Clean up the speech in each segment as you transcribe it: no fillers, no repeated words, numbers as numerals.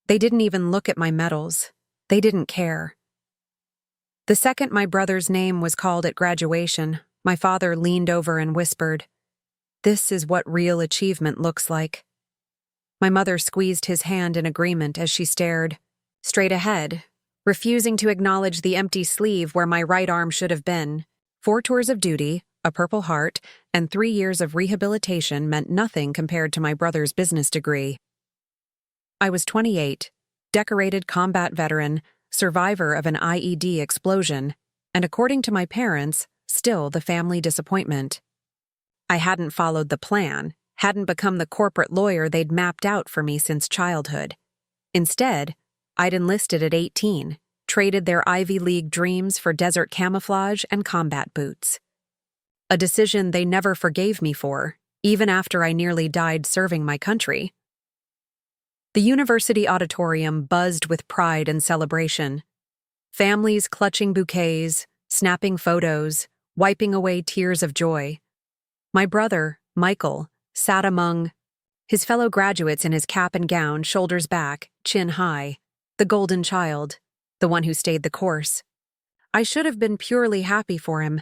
They didn't even look at my medals. They didn't care. The second my brother's name was called at graduation, my father leaned over and whispered, "This is what real achievement looks like." My mother squeezed his hand in agreement as she stared straight ahead, refusing to acknowledge the empty sleeve where my right arm should have been. 4 tours of duty, a Purple Heart, and 3 years of rehabilitation meant nothing compared to my brother's business degree. I was 28, decorated combat veteran, survivor of an IED explosion, and according to my parents, still the family disappointment. I hadn't followed the plan, hadn't become the corporate lawyer they'd mapped out for me since childhood. Instead, I'd enlisted at 18, traded their Ivy League dreams for desert camouflage and combat boots. A decision they never forgave me for, even after I nearly died serving my country. The university auditorium buzzed with pride and celebration. Families clutching bouquets, snapping photos, wiping away tears of joy. My brother, Michael, sat among his fellow graduates in his cap and gown, shoulders back, chin high, the golden child, the one who stayed the course. I should have been purely happy for him,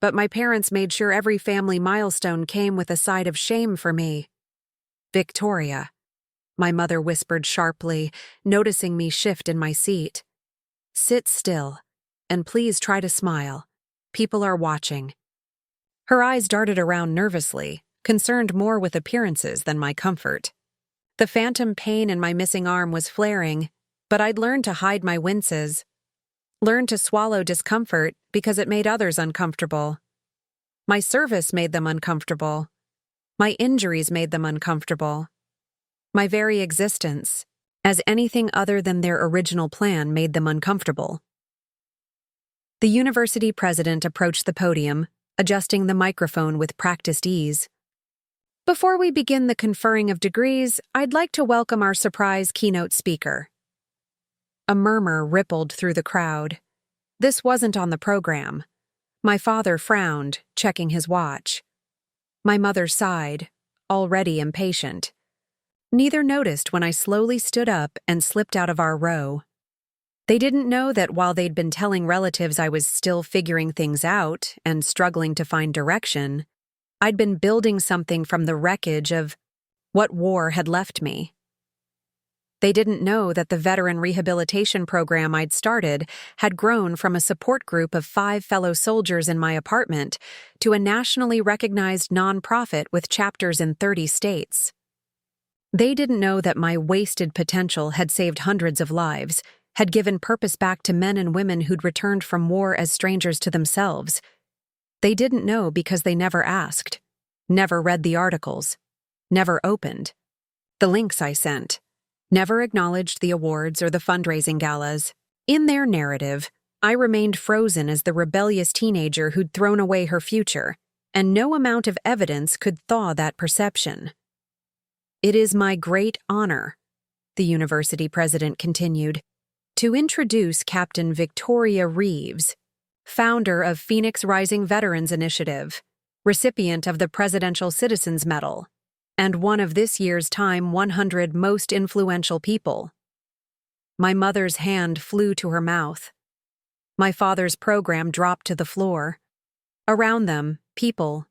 but my parents made sure every family milestone came with a side of shame for me. "Victoria," my mother whispered sharply, noticing me shift in my seat. "Sit still, and please try to smile. People are watching." Her eyes darted around nervously, concerned more with appearances than my comfort. The phantom pain in my missing arm was flaring, but I'd learned to hide my winces, learned to swallow discomfort because it made others uncomfortable. My service made them uncomfortable. My injuries made them uncomfortable. My very existence, as anything other than their original plan, made them uncomfortable. The university president approached the podium, adjusting the microphone with practiced ease. "Before we begin the conferring of degrees, I'd like to welcome our surprise keynote speaker." A murmur rippled through the crowd. This wasn't on the program. My father frowned, checking his watch. My mother sighed, already impatient. Neither noticed when I slowly stood up and slipped out of our row. They didn't know that while they'd been telling relatives I was still figuring things out and struggling to find direction, I'd been building something from the wreckage of what war had left me. They didn't know that the veteran rehabilitation program I'd started had grown from a support group of 5 fellow soldiers in my apartment to a nationally recognized nonprofit with chapters in 30 states. They didn't know that my wasted potential had saved hundreds of lives, had given purpose back to men and women who'd returned from war as strangers to themselves. They didn't know because they never asked, never read the articles, never opened the links I sent, never acknowledged the awards or the fundraising galas. In their narrative, I remained frozen as the rebellious teenager who'd thrown away her future, and no amount of evidence could thaw that perception. "It is my great honor," the university president continued, "to introduce Captain Victoria Reeves, founder of Phoenix Rising Veterans Initiative, recipient of the Presidential Citizens Medal, and one of this year's Time 100 Most Influential People." My mother's hand flew to her mouth. My father's program dropped to the floor. Around them, people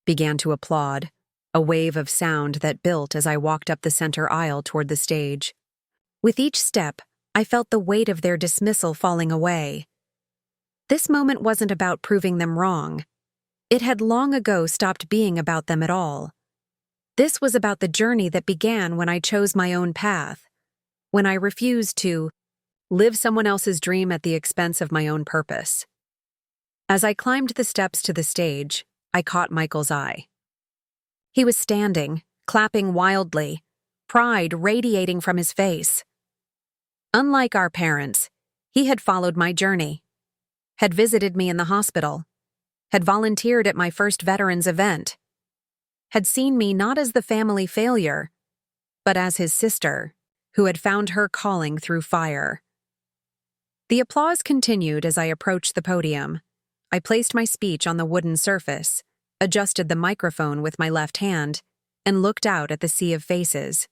began to applaud, a wave of sound that built as I walked up the center aisle toward the stage. With each step, I felt the weight of their dismissal falling away. This moment wasn't about proving them wrong. It had long ago stopped being about them at all. This was about the journey that began when I chose my own path, when I refused to live someone else's dream at the expense of my own purpose. As I climbed the steps to the stage, I caught Michael's eye. He was standing, clapping wildly, pride radiating from his face. Unlike our parents, he had followed my journey, had visited me in the hospital, had volunteered at my first veterans event, had seen me not as the family failure, but as his sister, who had found her calling through fire. The applause continued as I approached the podium. I placed my speech on the wooden surface, adjusted the microphone with my left hand, and looked out at the sea of faces.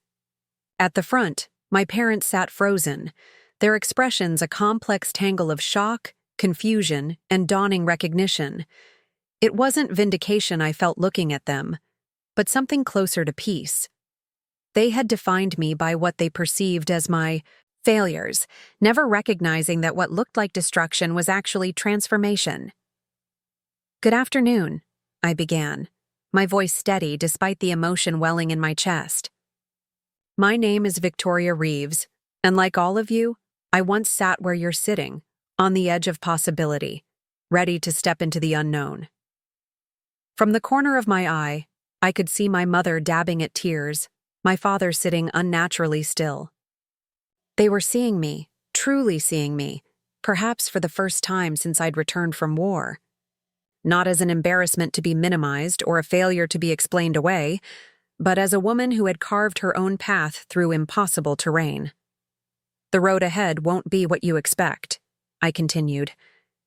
At the front, My parents sat frozen, their expressions a complex tangle of shock, confusion, and dawning recognition. It wasn't vindication I felt looking at them, but something closer to peace. They had defined me by what they perceived as my failures, never recognizing that what looked like destruction was actually transformation. "Good afternoon," I began, my voice steady despite the emotion welling in my chest. "My name is Victoria Reeves, and like all of you, I once sat where you're sitting, on the edge of possibility, ready to step into the unknown." From the corner of my eye, I could see my mother dabbing at tears, my father sitting unnaturally still. They were seeing me, truly seeing me, perhaps for the first time since I'd returned from war. Not as an embarrassment to be minimized or a failure to be explained away, but as a woman who had carved her own path through impossible terrain. "The road ahead won't be what you expect," I continued,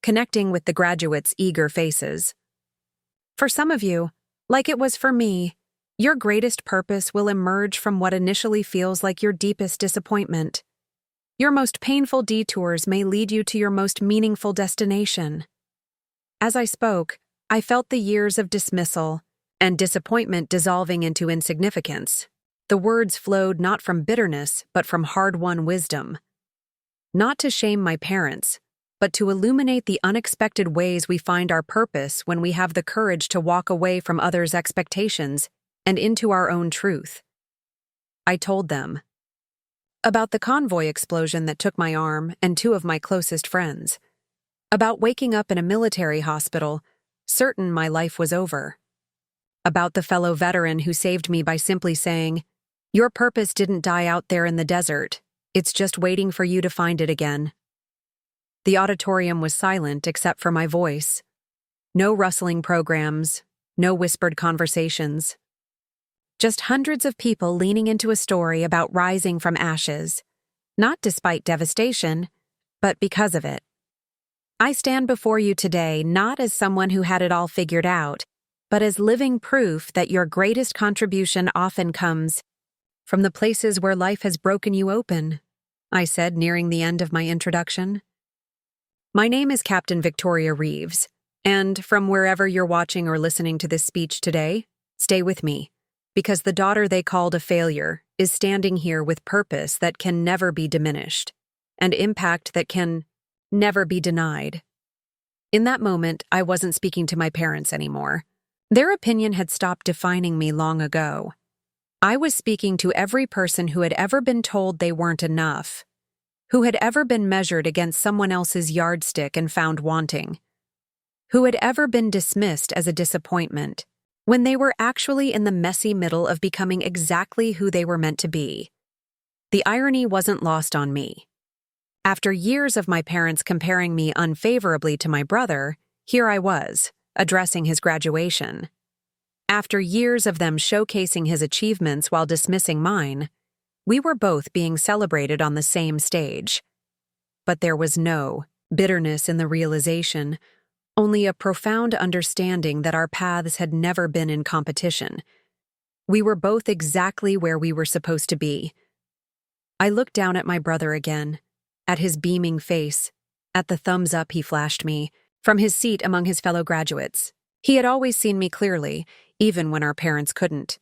connecting with the graduates' eager faces. "For some of you, like it was for me, your greatest purpose will emerge from what initially feels like your deepest disappointment. Your most painful detours may lead you to your most meaningful destination." As I spoke, I felt the years of dismissal and disappointment dissolving into insignificance. The words flowed not from bitterness, but from hard-won wisdom. Not to shame my parents, but to illuminate the unexpected ways we find our purpose when we have the courage to walk away from others' expectations and into our own truth. I told them about the convoy explosion that took my arm and two of my closest friends, about waking up in a military hospital, certain my life was over, about the fellow veteran who saved me by simply saying, "Your purpose didn't die out there in the desert, it's just waiting for you to find it again." The auditorium was silent except for my voice. No rustling programs, no whispered conversations. Just hundreds of people leaning into a story about rising from ashes, not despite devastation, but because of it. I stand before you today not as someone who had it all figured out, but as living proof that your greatest contribution often comes from the places where life has broken you open, I said, nearing the end of my introduction. My name is Captain Victoria Reeves, and from wherever you're watching or listening to this speech today, stay with me, because the daughter they called a failure is standing here with purpose that can never be diminished, and impact that can never be denied. In that moment, I wasn't speaking to my parents anymore. Their opinion had stopped defining me long ago. I was speaking to every person who had ever been told they weren't enough, who had ever been measured against someone else's yardstick and found wanting, who had ever been dismissed as a disappointment, when they were actually in the messy middle of becoming exactly who they were meant to be. The irony wasn't lost on me. After years of my parents comparing me unfavorably to my brother, here I was, addressing his graduation. After years of them showcasing his achievements while dismissing mine, we were both being celebrated on the same stage. But there was no bitterness in the realization, only a profound understanding that our paths had never been in competition. We were both exactly where we were supposed to be. I looked down at my brother again, at his beaming face, at the thumbs up he flashed me, from his seat among his fellow graduates. He had always seen me clearly, even when our parents couldn't,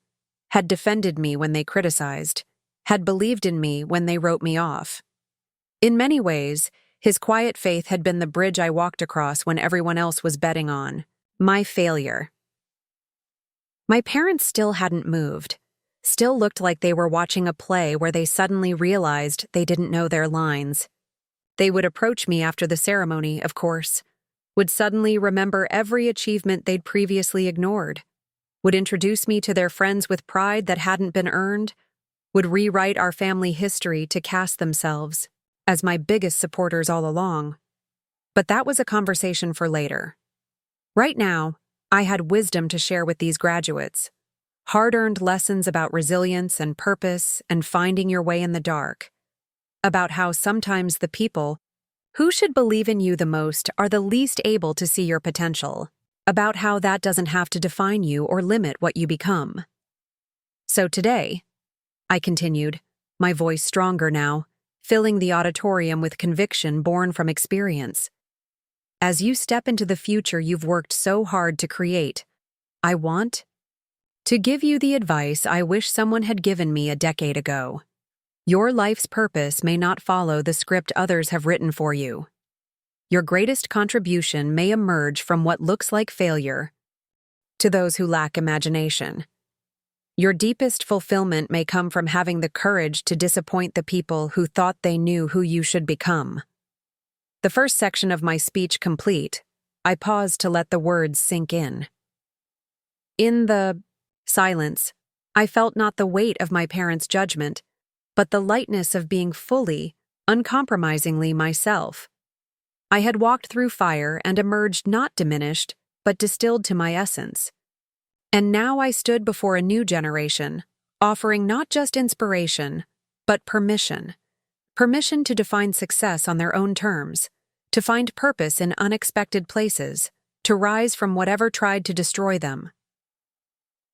had defended me when they criticized, had believed in me when they wrote me off. In many ways, his quiet faith had been the bridge I walked across when everyone else was betting on my failure. My parents still hadn't moved, still looked like they were watching a play where they suddenly realized they didn't know their lines. They would approach me after the ceremony, of course, would suddenly remember every achievement they'd previously ignored, would introduce me to their friends with pride that hadn't been earned, would rewrite our family history to cast themselves as my biggest supporters all along. But that was a conversation for later. Right now, I had wisdom to share with these graduates, hard-earned lessons about resilience and purpose and finding your way in the dark, about how sometimes the people who should believe in you the most are the least able to see your potential, about how that doesn't have to define you or limit what you become. So today, I continued, my voice stronger now, filling the auditorium with conviction born from experience. As you step into the future you've worked so hard to create, I want to give you the advice I wish someone had given me a decade ago. Your life's purpose may not follow the script others have written for you. Your greatest contribution may emerge from what looks like failure to those who lack imagination. Your deepest fulfillment may come from having the courage to disappoint the people who thought they knew who you should become. The first section of my speech complete, I paused to let the words sink in. In the silence, I felt not the weight of my parents' judgment, but the lightness of being fully, uncompromisingly myself. I had walked through fire and emerged not diminished, but distilled to my essence. And now I stood before a new generation, offering not just inspiration, but permission. Permission to define success on their own terms, to find purpose in unexpected places, to rise from whatever tried to destroy them.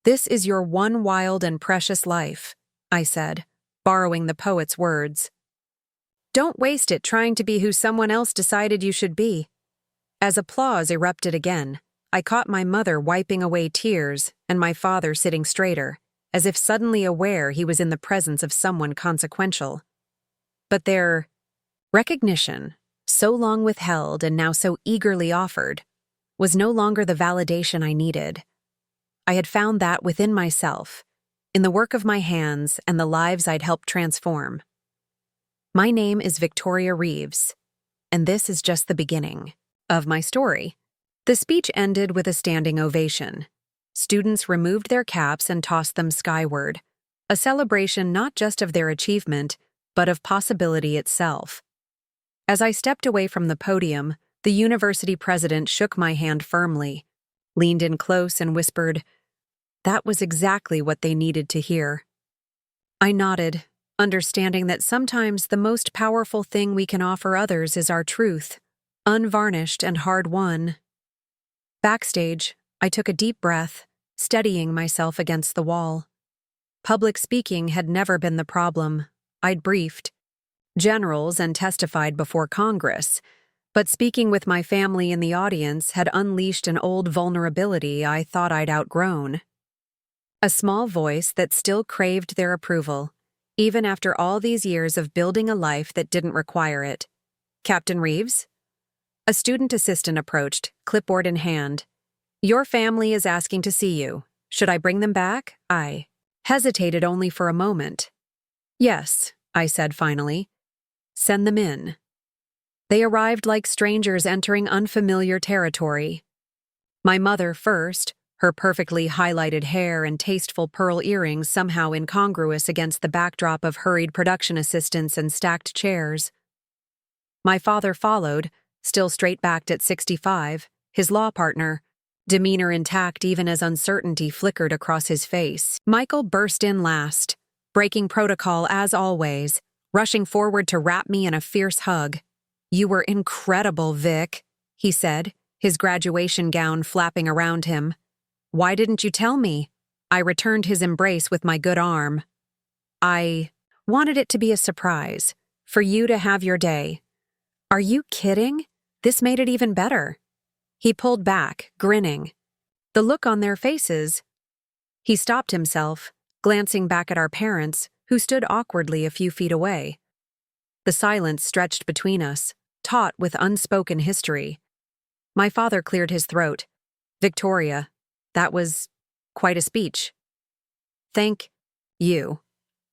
This is your one wild and precious life, I said, borrowing the poet's words. Don't waste it trying to be who someone else decided you should be. As applause erupted again, I caught my mother wiping away tears and my father sitting straighter, as if suddenly aware he was in the presence of someone consequential. But their recognition, so long withheld and now so eagerly offered, was no longer the validation I needed. I had found that within myself, in the work of my hands and the lives I'd helped transform. My name is Victoria Reeves, and this is just the beginning of my story. The speech ended with a standing ovation. Students removed their caps and tossed them skyward, a celebration not just of their achievement, but of possibility itself. As I stepped away from the podium, the university president shook my hand firmly, leaned in close and whispered, "That was exactly what they needed to hear." I nodded, understanding that sometimes the most powerful thing we can offer others is our truth, unvarnished and hard-won. Backstage, I took a deep breath, steadying myself against the wall. Public speaking had never been the problem. I'd briefed generals and testified before Congress, but speaking with my family in the audience had unleashed an old vulnerability I thought I'd outgrown. A small voice that still craved their approval, even after all these years of building a life that didn't require it. "Captain Reeves?" A student assistant approached, clipboard in hand. "Your family is asking to see you. Should I bring them back?" I hesitated only for a moment. "Yes," I said finally. "Send them in." They arrived like strangers entering unfamiliar territory. My mother first, her perfectly highlighted hair and tasteful pearl earrings somehow incongruous against the backdrop of hurried production assistants and stacked chairs. My father followed, still straight-backed at 65, his law partner, demeanor intact even as uncertainty flickered across his face. Michael burst in last, breaking protocol as always, rushing forward to wrap me in a fierce hug. "You were incredible, Vic," he said, his graduation gown flapping around him. "Why didn't you tell me?" I returned his embrace with my good arm. "I wanted it to be a surprise, for you to have your day." "Are you kidding? This made it even better." He pulled back, grinning. The look on their faces. He stopped himself, glancing back at our parents, who stood awkwardly a few feet away. The silence stretched between us, taut with unspoken history. My father cleared his throat. "Victoria, that was quite a speech." "Thank you,"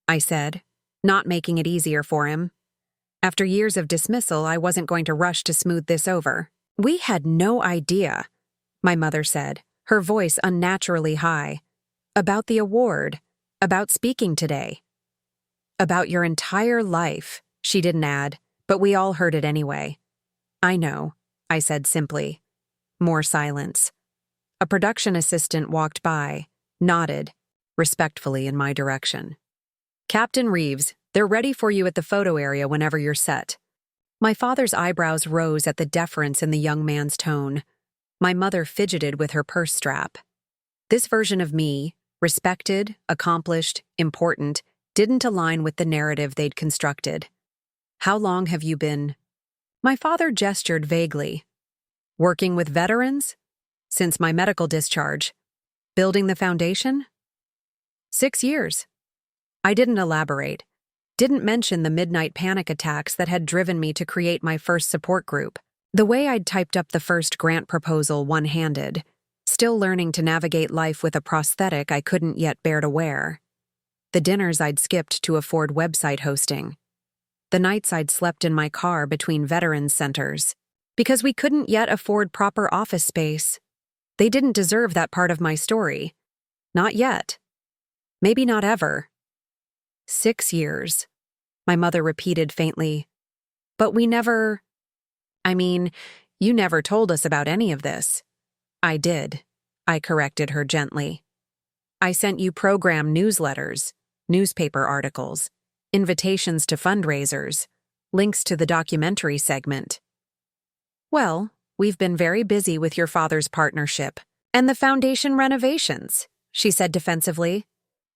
I said, not making it easier for him. After years of dismissal, I wasn't going to rush to smooth this over. "We had no idea," my mother said, her voice unnaturally high, "about the award, about speaking today. About your entire life," she didn't add, but we all heard it anyway. "I know," I said simply. More silence. A production assistant walked by, nodded, respectfully in my direction. "Captain Reeves, they're ready for you at the photo area whenever you're set." My father's eyebrows rose at the deference in the young man's tone. My mother fidgeted with her purse strap. This version of me, respected, accomplished, important, didn't align with the narrative they'd constructed. How long have you been? My father gestured vaguely. Working with veterans? Since my medical discharge. Building the foundation? 6 years. I didn't elaborate. Didn't mention the midnight panic attacks that had driven me to create my first support group. The way I'd typed up the first grant proposal one-handed, still learning to navigate life with a prosthetic I couldn't yet bear to wear. The dinners I'd skipped to afford website hosting. The nights I'd slept in my car between veterans centers. Because we couldn't yet afford proper office space. They didn't deserve that part of my story. Not yet. Maybe not ever. 6 years. My mother repeated faintly. But we never... you never told us about any of this. I did. I corrected her gently. I sent you program newsletters, newspaper articles, invitations to fundraisers, links to the documentary segment. Well, we've been very busy with your father's partnership and the foundation renovations, she said defensively.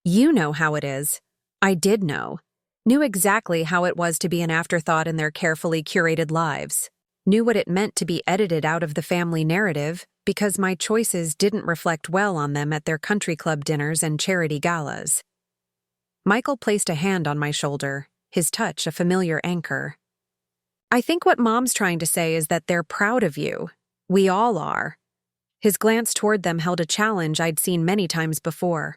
You know how it is. I did know. Knew exactly how it was to be an afterthought in their carefully curated lives. Knew what it meant to be edited out of the family narrative because my choices didn't reflect well on them at their country club dinners and charity galas. Michael placed a hand on my shoulder, his touch a familiar anchor. I think what Mom's trying to say is that they're proud of you. We all are. His glance toward them held a challenge I'd seen many times before.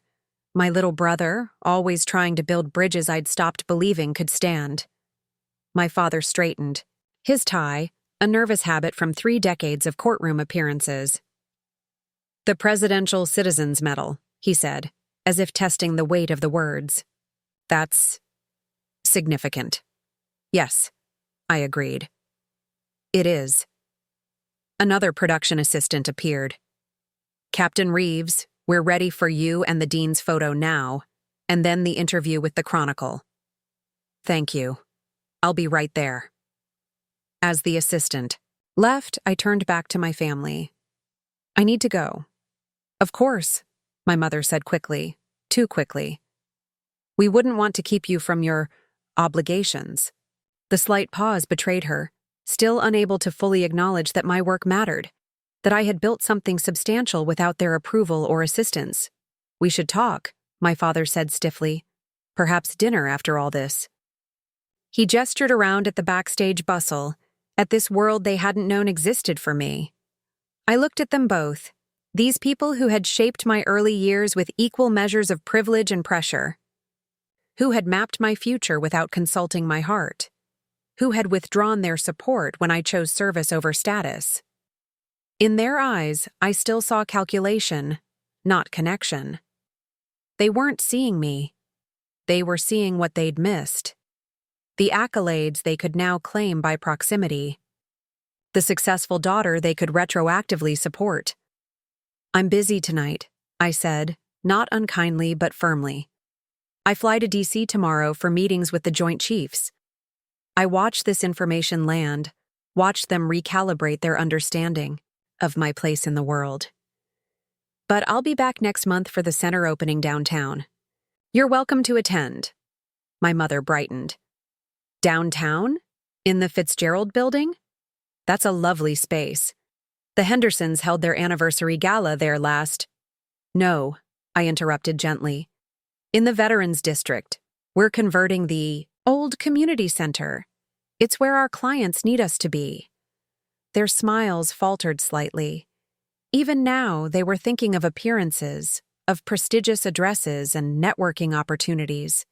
My little brother, always trying to build bridges I'd stopped believing could stand. My father straightened. His tie, a nervous habit from 3 decades of courtroom appearances. The Presidential Citizens Medal, he said, as if testing the weight of the words. That's significant. Yes, I agreed. It is. Another production assistant appeared. Captain Reeves, we're ready for you and the dean's photo now, and then the interview with the Chronicle. Thank you. I'll be right there. As the assistant left, I turned back to my family. I need to go. Of course, my mother said quickly, too quickly. We wouldn't want to keep you from your obligations. The slight pause betrayed her, still unable to fully acknowledge that my work mattered, that I had built something substantial without their approval or assistance. We should talk, my father said stiffly. Perhaps dinner after all this. He gestured around at the backstage bustle, at this world they hadn't known existed for me. I looked at them both, these people who had shaped my early years with equal measures of privilege and pressure, who had mapped my future without consulting my heart, who had withdrawn their support when I chose service over status. In their eyes, I still saw calculation, not connection. They weren't seeing me. They were seeing what they'd missed. The accolades they could now claim by proximity. The successful daughter they could retroactively support. I'm busy tonight, I said, not unkindly but firmly. I fly to D.C. tomorrow for meetings with the Joint Chiefs. I watched this information land, watched them recalibrate their understanding of my place in the world. But I'll be back next month for the center opening downtown. You're welcome to attend. My mother brightened. Downtown? In the Fitzgerald Building? That's a lovely space. The Hendersons held their anniversary gala there last. No, I interrupted gently. In the Veterans District, we're converting the old community center. It's where our clients need us to be. Their smiles faltered slightly. Even now, they were thinking of appearances, of prestigious addresses and networking opportunities.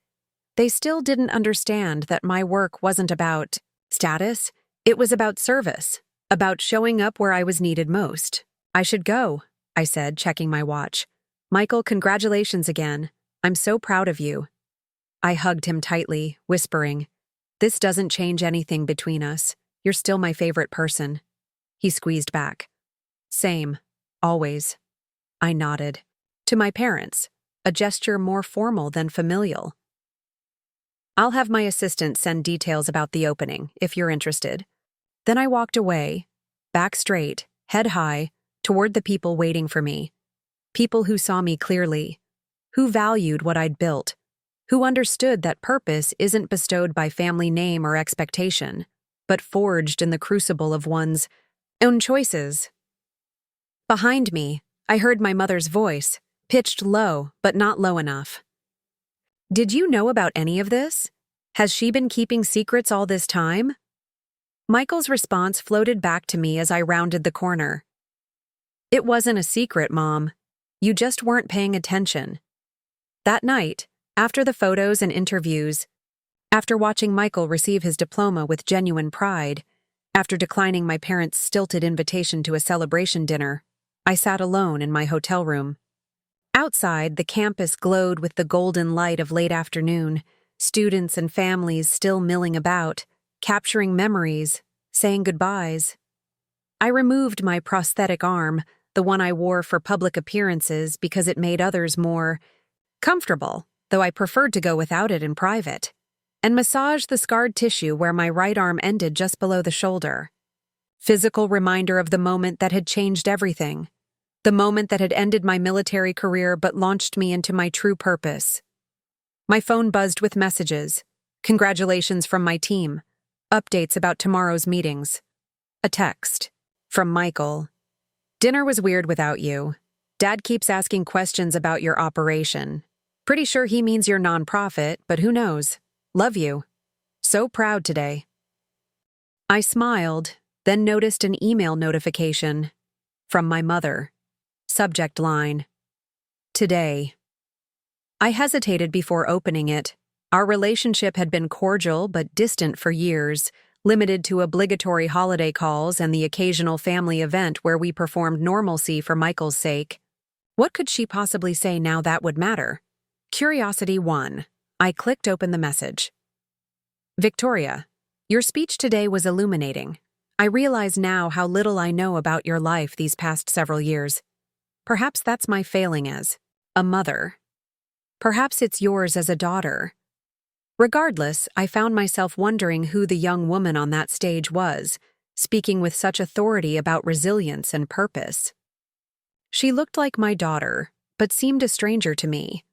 They still didn't understand that my work wasn't about status, it was about service, about showing up where I was needed most. I should go, I said, checking my watch. Michael, congratulations again. I'm so proud of you. I hugged him tightly, whispering, This doesn't change anything between us. You're still my favorite person. He squeezed back. Same. Always. I nodded. To my parents, a gesture more formal than familial. I'll have my assistant send details about the opening, if you're interested. Then I walked away, back straight, head high, toward the people waiting for me. People who saw me clearly, who valued what I'd built, who understood that purpose isn't bestowed by family name or expectation, but forged in the crucible of one's own choices. Behind me, I heard my mother's voice, pitched low, but not low enough. "Did you know about any of this? Has she been keeping secrets all this time?" Michael's response floated back to me as I rounded the corner. "It wasn't a secret, Mom. You just weren't paying attention." That night, after the photos and interviews, after watching Michael receive his diploma with genuine pride, after declining my parents' stilted invitation to a celebration dinner, I sat alone in my hotel room. Outside, the campus glowed with the golden light of late afternoon, students and families still milling about, capturing memories, saying goodbyes. I removed my prosthetic arm, the one I wore for public appearances because it made others more comfortable, though I preferred to go without it in private, and massaged the scarred tissue where my right arm ended just below the shoulder. Physical reminder of the moment that had changed everything. The moment that had ended my military career but launched me into my true purpose. My phone buzzed with messages. Congratulations from my team. Updates about tomorrow's meetings. A text. From Michael. "Dinner was weird without you. Dad keeps asking questions about your operation. Pretty sure he means your nonprofit, but who knows? Love you. So proud today." I smiled, then noticed an email notification. From my mother. Subject line. "Today." I hesitated before opening it. Our relationship had been cordial but distant for years, limited to obligatory holiday calls and the occasional family event where we performed normalcy for Michael's sake. What could she possibly say now that would matter? Curiosity won. I clicked open the message. "Victoria, your speech today was illuminating. I realize now how little I know about your life these past several years. Perhaps that's my failing as a mother. Perhaps it's yours as a daughter. Regardless, I found myself wondering who the young woman on that stage was, speaking with such authority about resilience and purpose. She looked like my daughter, but seemed a stranger to me.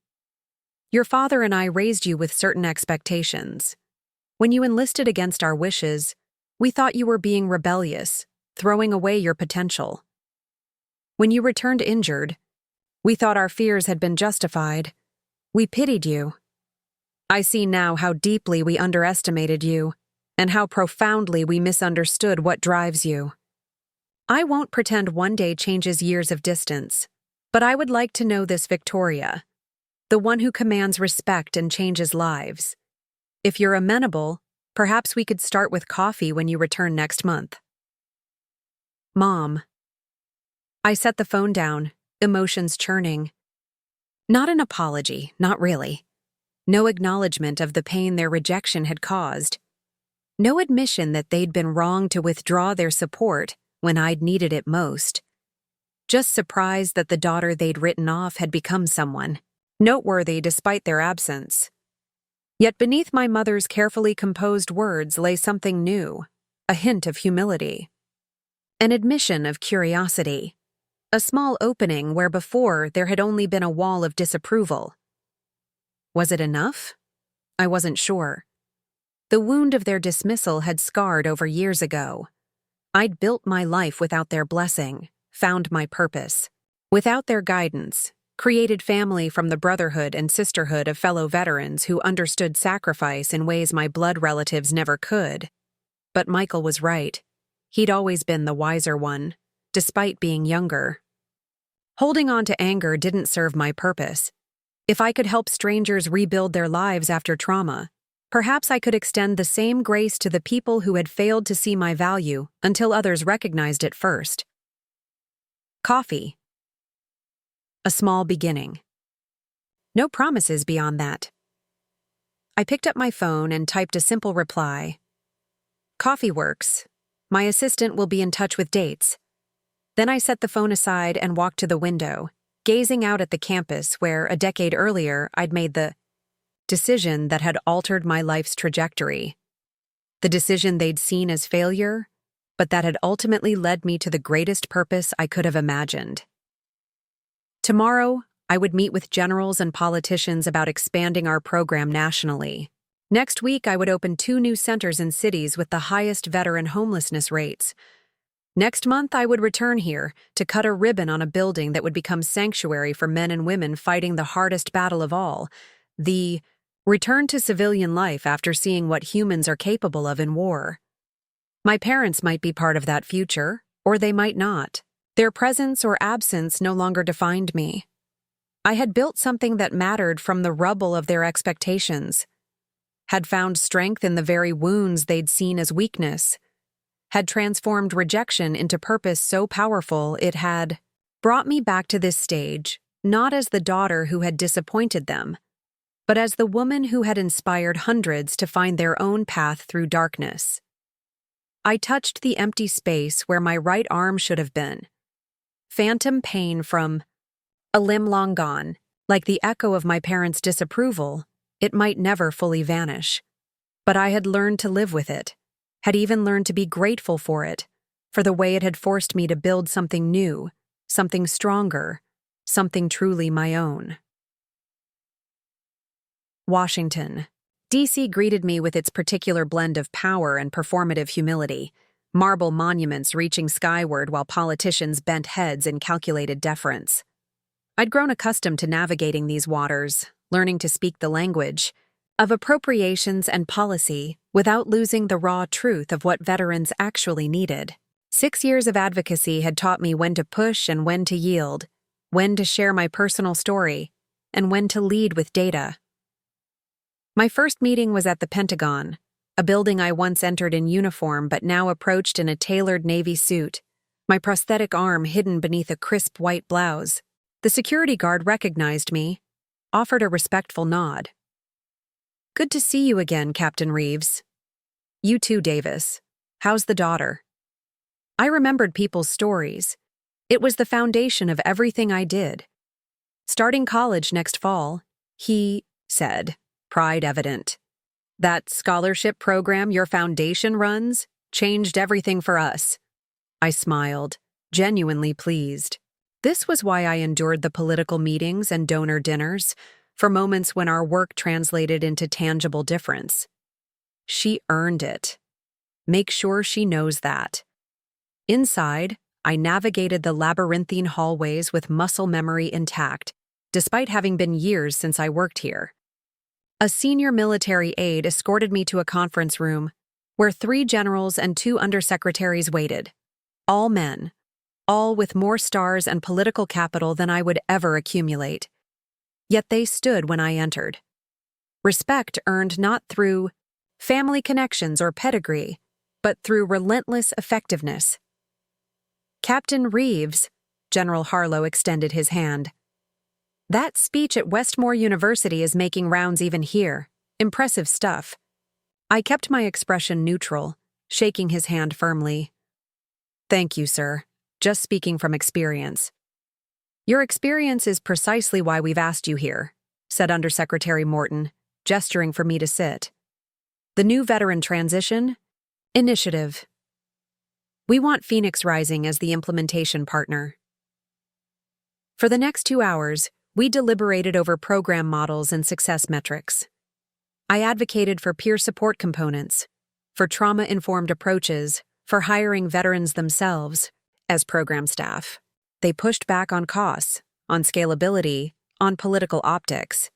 Your father and I raised you with certain expectations. When you enlisted against our wishes, we thought you were being rebellious, throwing away your potential. When you returned injured, we thought our fears had been justified. We pitied you. I see now how deeply we underestimated you, and how profoundly we misunderstood what drives you. I won't pretend one day changes years of distance, but I would like to know this Victoria, the one who commands respect and changes lives. If you're amenable, perhaps we could start with coffee when you return next month." Mom. I set the phone down, emotions churning. Not an apology, not really. No acknowledgement of the pain their rejection had caused. No admission that they'd been wrong to withdraw their support when I'd needed it most. Just surprised that the daughter they'd written off had become someone noteworthy despite their absence. Yet beneath my mother's carefully composed words lay something new, a hint of humility. An admission of curiosity. A small opening where before there had only been a wall of disapproval. Was it enough? I wasn't sure. The wound of their dismissal had scarred over years ago. I'd built my life without their blessing, found my purpose. Without their guidance, created family from the brotherhood and sisterhood of fellow veterans who understood sacrifice in ways my blood relatives never could. But Michael was right. He'd always been the wiser one, despite being younger. Holding on to anger didn't serve my purpose. If I could help strangers rebuild their lives after trauma, perhaps I could extend the same grace to the people who had failed to see my value until others recognized it first. Coffee. A small beginning. No promises beyond that. I picked up my phone and typed a simple reply. "Coffee works. My assistant will be in touch with dates." Then I set the phone aside and walked to the window, gazing out at the campus where, a decade earlier, I'd made the decision that had altered my life's trajectory. The decision they'd seen as failure, but that had ultimately led me to the greatest purpose I could have imagined. Tomorrow, I would meet with generals and politicians about expanding our program nationally. Next week, I would open 2 new centers in cities with the highest veteran homelessness rates. Next month, I would return here to cut a ribbon on a building that would become sanctuary for men and women fighting the hardest battle of all, the return to civilian life after seeing what humans are capable of in war. My parents might be part of that future, or they might not. Their presence or absence no longer defined me. I had built something that mattered from the rubble of their expectations, had found strength in the very wounds they'd seen as weakness, had transformed rejection into purpose so powerful it had brought me back to this stage, not as the daughter who had disappointed them, but as the woman who had inspired hundreds to find their own path through darkness. I touched the empty space where my right arm should have been. Phantom pain from a limb long gone, like the echo of my parents' disapproval, it might never fully vanish. But I had learned to live with it, had even learned to be grateful for it, for the way it had forced me to build something new, something stronger, something truly my own. Washington, D.C. greeted me with its particular blend of power and performative humility, marble monuments reaching skyward while politicians bent heads in calculated deference. I'd grown accustomed to navigating these waters, learning to speak the language of appropriations and policy without losing the raw truth of what veterans actually needed. 6 years of advocacy had taught me when to push and when to yield, when to share my personal story, and when to lead with data. My first meeting was at the Pentagon, a building I once entered in uniform but now approached in a tailored Navy suit, my prosthetic arm hidden beneath a crisp white blouse. The security guard recognized me, offered a respectful nod. "Good to see you again, Captain Reeves." "You too, Davis. How's the daughter?" I remembered people's stories. It was the foundation of everything I did. "Starting college next fall," he said, pride evident. "That scholarship program your foundation runs changed everything for us." I smiled, genuinely pleased. This was why I endured the political meetings and donor dinners, for moments when our work translated into tangible difference. She earned it. Make sure she knows that. Inside, I navigated the labyrinthine hallways with muscle memory intact, despite having been years since I worked here. A senior military aide escorted me to a conference room where 3 generals and 2 undersecretaries waited. All men, all with more stars and political capital than I would ever accumulate. Yet they stood when I entered. Respect earned not through family connections or pedigree, but through relentless effectiveness. "Captain Reeves," General Harlow extended his hand. "That speech at Westmore University is making rounds even here. Impressive stuff." I kept my expression neutral, shaking his hand firmly. "Thank you, sir. Just speaking from experience." "Your experience is precisely why we've asked you here," said Undersecretary Morton, gesturing for me to sit. "The new veteran transition initiative. We want Phoenix Rising as the implementation partner." For the next 2 hours, we deliberated over program models and success metrics. I advocated for peer support components, for trauma-informed approaches, for hiring veterans themselves as program staff. They pushed back on costs, on scalability, on political optics.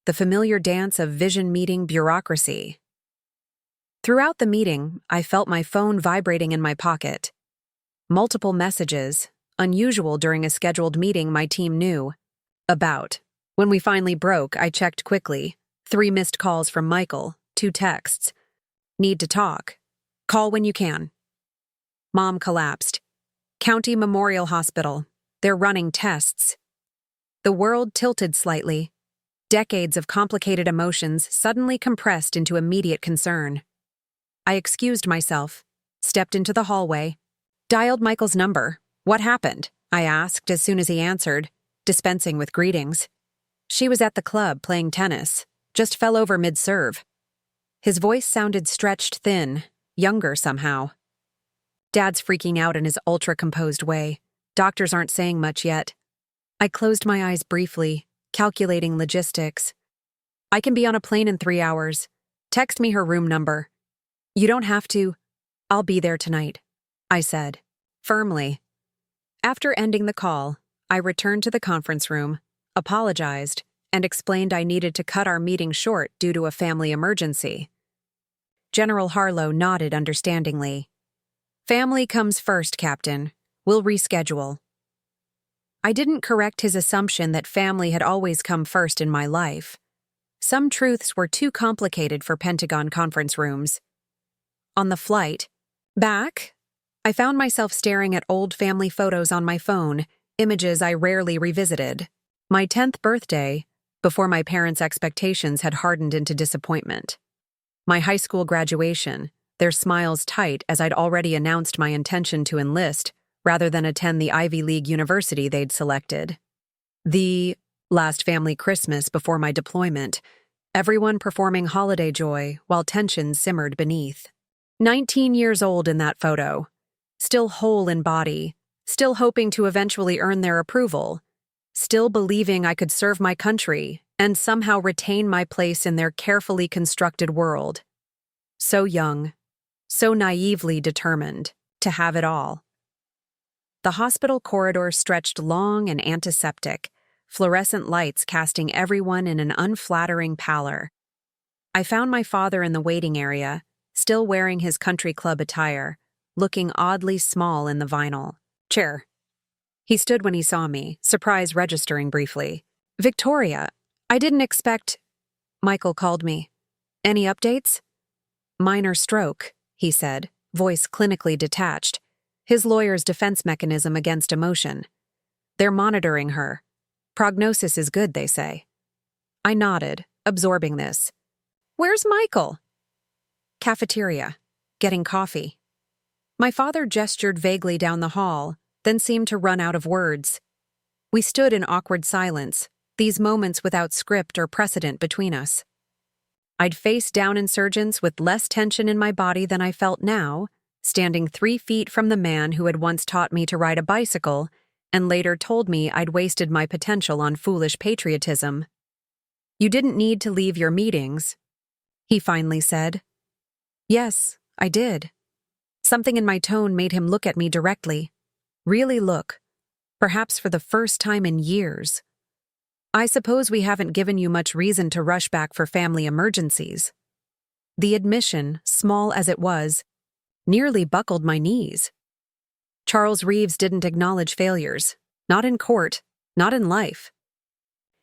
The familiar dance of vision meeting bureaucracy. Throughout the meeting, I felt my phone vibrating in my pocket. Multiple messages, unusual during a scheduled meeting my team knew about. When we finally broke, I checked quickly. 3 missed calls from Michael, 2 texts. "Need to talk. Call when you can." Mom collapsed. "County Memorial Hospital. They're running tests." The world tilted slightly. Decades of complicated emotions suddenly compressed into immediate concern. I excused myself, stepped into the hallway, dialed Michael's number. "What happened?" I asked as soon as he answered, dispensing with greetings. "She was at the club playing tennis. Just fell over mid-serve." His voice sounded stretched thin, younger somehow. "Dad's freaking out in his ultra-composed way. Doctors aren't saying much yet." I closed my eyes briefly, calculating logistics. I can be on a plane in 3 hours. Text me her room number. You don't have to. I'll be there tonight, I said, firmly. After ending the call, I returned to the conference room, apologized, and explained I needed to cut our meeting short due to a family emergency. General Harlow nodded understandingly. Family comes first, Captain. We'll reschedule. I didn't correct his assumption that family had always come first in my life. Some truths were too complicated for Pentagon conference rooms. On the flight back, I found myself staring at old family photos on my phone, images I rarely revisited. My 10th birthday, before my parents' expectations had hardened into disappointment. My high school graduation, their smiles tight as I'd already announced my intention to enlist rather than attend the Ivy League university they'd selected. The last family Christmas before my deployment, everyone performing holiday joy while tensions simmered beneath. 19 years old in that photo, still whole in body, still hoping to eventually earn their approval, still believing I could serve my country and somehow retain my place in their carefully constructed world. So young, so naively determined to have it all. The hospital corridor stretched long and antiseptic, fluorescent lights casting everyone in an unflattering pallor. I found my father in the waiting area, still wearing his country club attire, looking oddly small in the vinyl chair. He stood when he saw me, surprise registering briefly. Victoria, I didn't expect... Michael called me. Any updates? Minor stroke, he said, voice clinically detached, his lawyer's defense mechanism against emotion. They're monitoring her. Prognosis is good, they say. I nodded, absorbing this. Where's Michael? Cafeteria, getting coffee. My father gestured vaguely down the hall, then seemed to run out of words. We stood in awkward silence, these moments without script or precedent between us. I'd faced down insurgents with less tension in my body than I felt now, standing 3 feet from the man who had once taught me to ride a bicycle and later told me I'd wasted my potential on foolish patriotism. You didn't need to leave your meetings, he finally said. Yes, I did. Something in my tone made him look at me directly. Really look. Perhaps for the first time in years. I suppose we haven't given you much reason to rush back for family emergencies. The admission, small as it was, nearly buckled my knees. Charles Reeves didn't acknowledge failures, not in court, not in life.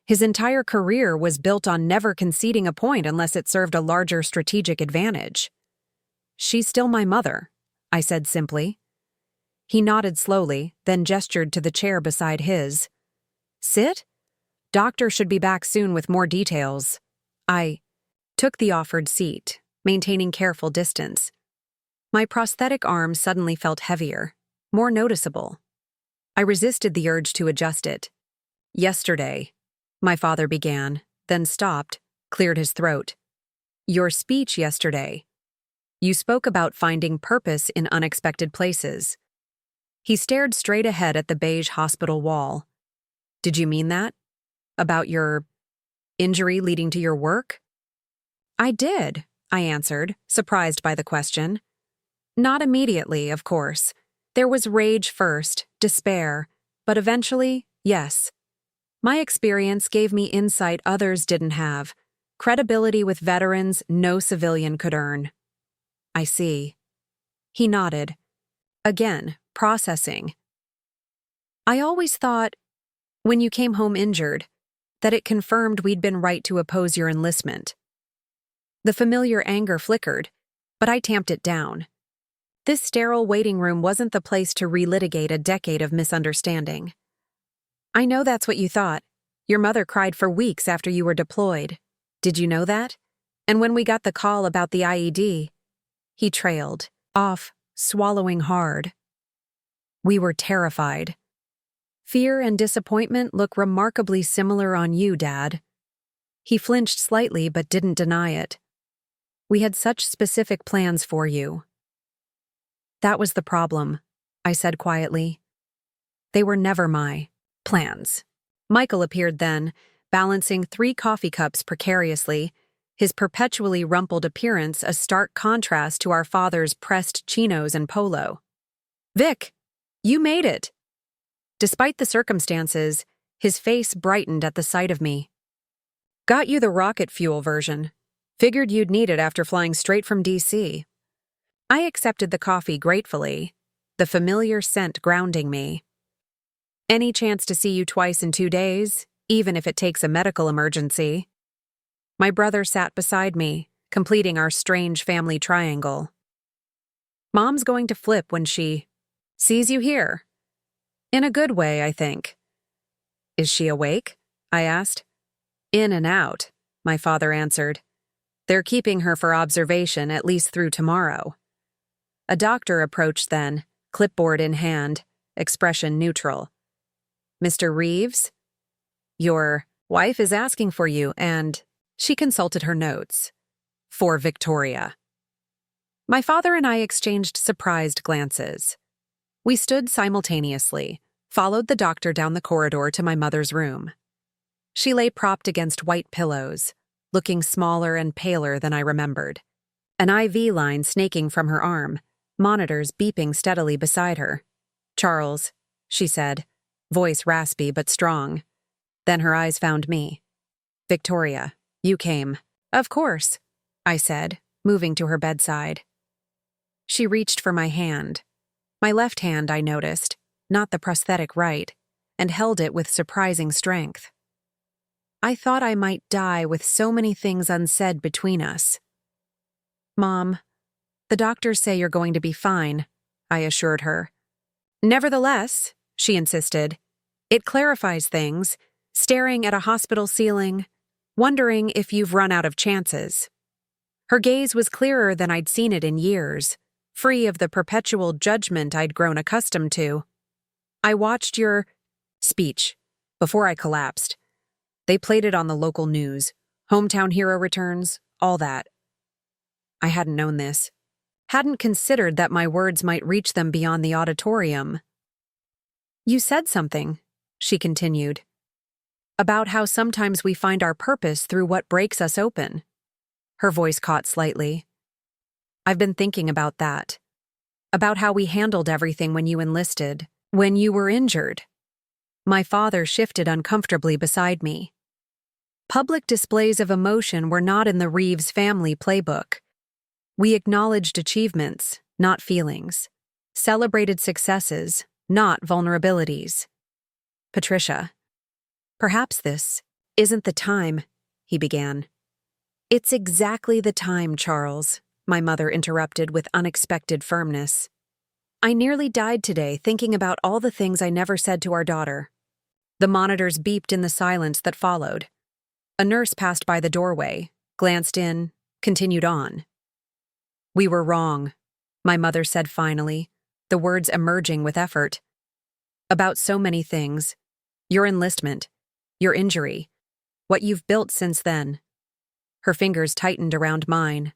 His entire career was built on never conceding a point unless it served a larger strategic advantage. She's still my mother, I said simply. He nodded slowly, then gestured to the chair beside his. Sit? Doctor should be back soon with more details. I took the offered seat, maintaining careful distance. My prosthetic arm suddenly felt heavier, more noticeable. I resisted the urge to adjust it. Yesterday, my father began, then stopped, cleared his throat. Your speech yesterday. You spoke about finding purpose in unexpected places. He stared straight ahead at the beige hospital wall. Did you mean that? About your injury leading to your work? I did, I answered, surprised by the question. Not immediately, of course. There was rage first, despair, but eventually, yes. My experience gave me insight others didn't have, credibility with veterans no civilian could earn. I see. He nodded. Again, processing. I always thought, when you came home injured, that it confirmed we'd been right to oppose your enlistment. The familiar anger flickered, but I tamped it down. This sterile waiting room wasn't the place to relitigate a decade of misunderstanding. I know that's what you thought. Your mother cried for weeks after you were deployed. Did you know that? And when we got the call about the IED, he trailed off, swallowing hard. We were terrified. Fear and disappointment look remarkably similar on you, Dad. He flinched slightly but didn't deny it. We had such specific plans for you. That was the problem, I said quietly. They were never my plans. Michael appeared then, balancing 3 coffee cups precariously, his perpetually rumpled appearance a stark contrast to our father's pressed chinos and polo. "Vic, you made it!" Despite the circumstances, his face brightened at the sight of me. "Got you the rocket fuel version. Figured you'd need it after flying straight from DC. I accepted the coffee gratefully, the familiar scent grounding me. "Any chance to see you twice in 2 days, even if it takes a medical emergency?" My brother sat beside me, completing our strange family triangle. "Mom's going to flip when she sees you here." "In a good way, I think." "Is she awake?" I asked. "In and out," my father answered. "They're keeping her for observation at least through tomorrow." A doctor approached then, clipboard in hand, expression neutral. "Mr. Reeves? Your wife is asking for you and..." She consulted her notes. "For Victoria." My father and I exchanged surprised glances. We stood simultaneously, followed the doctor down the corridor to my mother's room. She lay propped against white pillows, looking smaller and paler than I remembered. An IV line snaking from her arm, monitors beeping steadily beside her. "Charles," she said, voice raspy but strong. Then her eyes found me. "Victoria, you came." "Of course," I said, moving to her bedside. She reached for my hand. My left hand, I noticed, not the prosthetic right, and held it with surprising strength. I thought I might die with so many things unsaid between us. "Mom, the doctors say you're going to be fine," I assured her. "Nevertheless," she insisted, "it clarifies things, staring at a hospital ceiling, wondering if you've run out of chances." Her gaze was clearer than I'd seen it in years, free of the perpetual judgment I'd grown accustomed to. "I watched your speech before I collapsed. They played it on the local news. Hometown hero returns, all that." I hadn't known this. Hadn't considered that my words might reach them beyond the auditorium. "You said something," she continued, "about how sometimes we find our purpose through what breaks us open." Her voice caught slightly. "I've been thinking about that. About how we handled everything when you enlisted, when you were injured." My father shifted uncomfortably beside me. Public displays of emotion were not in the Reeves family playbook. We acknowledged achievements, not feelings. Celebrated successes, not vulnerabilities. "Patricia, perhaps this isn't the time," he began. "It's exactly the time, Charles," my mother interrupted with unexpected firmness. "I nearly died today thinking about all the things I never said to our daughter." The monitors beeped in the silence that followed. A nurse passed by the doorway, glanced in, continued on. "We were wrong," my mother said finally, the words emerging with effort. "About so many things. Your enlistment, your injury, what you've built since then." Her fingers tightened around mine.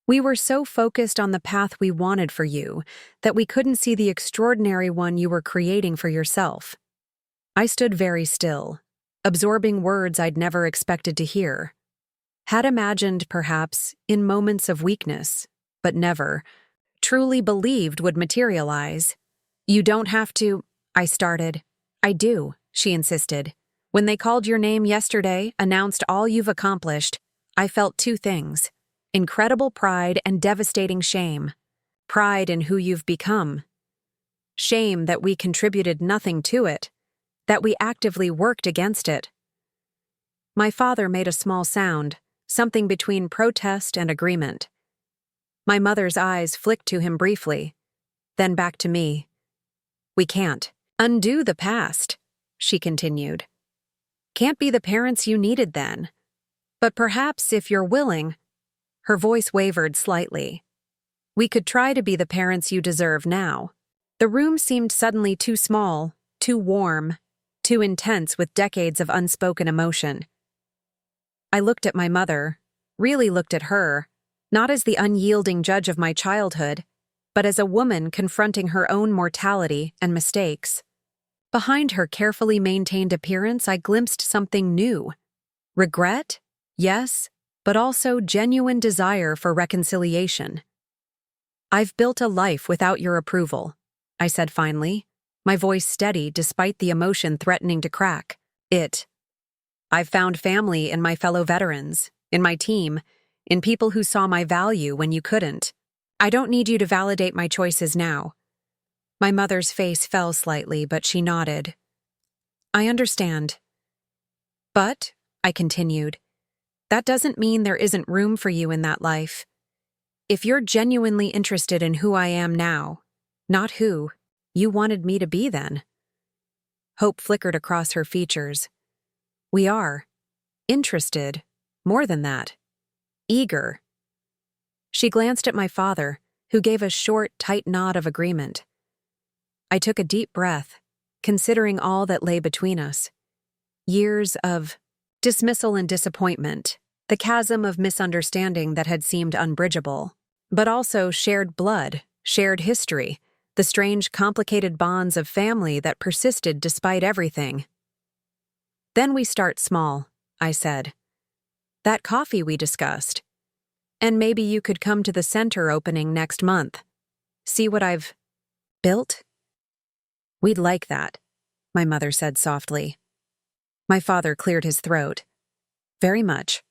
"We were so focused on the path we wanted for you that we couldn't see the extraordinary one you were creating for yourself." I stood very still, absorbing words I'd never expected to hear. Had imagined, perhaps, in moments of weakness, but never, truly believed would materialize. "You don't have to," I started. "I do," she insisted. "When they called your name yesterday, announced all you've accomplished, I felt 2 things. Incredible pride and devastating shame. Pride in who you've become. Shame that we contributed nothing to it, that we actively worked against it." My father made a small sound, something between protest and agreement. My mother's eyes flicked to him briefly, then back to me. "We can't undo the past," she continued. "Can't be the parents you needed then. But perhaps if you're willing..." Her voice wavered slightly. "We could try to be the parents you deserve now." The room seemed suddenly too small, too warm, too intense with decades of unspoken emotion. I looked at my mother, really looked at her, not as the unyielding judge of my childhood, but as a woman confronting her own mortality and mistakes. Behind her carefully maintained appearance, I glimpsed something new. Regret? Yes, but also genuine desire for reconciliation. "I've built a life without your approval," I said finally, my voice steady despite the emotion threatening to crack. I've found family in my fellow veterans, in my team, in people who saw my value when you couldn't. I don't need you to validate my choices now." My mother's face fell slightly, but she nodded. "I understand. But," I continued, "that doesn't mean there isn't room for you in that life. If you're genuinely interested in who I am now, not who you wanted me to be then." Hope flickered across her features. "We are. Interested. More than that. Eager." She glanced at my father, who gave a short, tight nod of agreement. I took a deep breath, considering all that lay between us. Years of dismissal and disappointment, the chasm of misunderstanding that had seemed unbridgeable, but also shared blood, shared history, the strange, complicated bonds of family that persisted despite everything. "Then we start small," I said. "That coffee we discussed. And maybe you could come to the center opening next month. See what I've built?" "We'd like that," my mother said softly. My father cleared his throat. "Very much."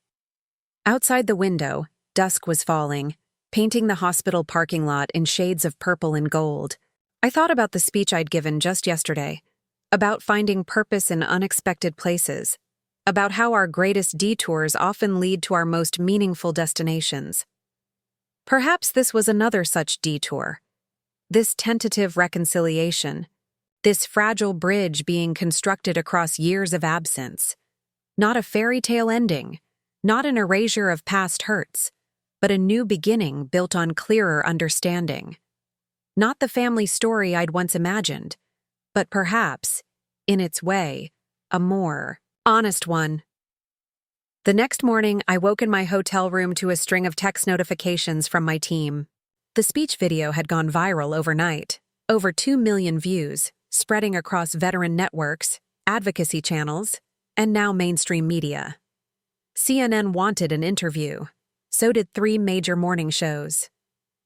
Outside the window, dusk was falling, painting the hospital parking lot in shades of purple and gold. I thought about the speech I'd given just yesterday, about finding purpose in unexpected places, about how our greatest detours often lead to our most meaningful destinations. Perhaps this was another such detour. This tentative reconciliation, this fragile bridge being constructed across years of absence. Not a fairy tale ending, not an erasure of past hurts, but a new beginning built on clearer understanding. Not the family story I'd once imagined, but perhaps, in its way, a more honest one. The next morning, I woke in my hotel room to a string of text notifications from my team. The speech video had gone viral overnight, over 2 million views, spreading across veteran networks, advocacy channels, and now mainstream media. CNN wanted an interview. So did 3 major morning shows.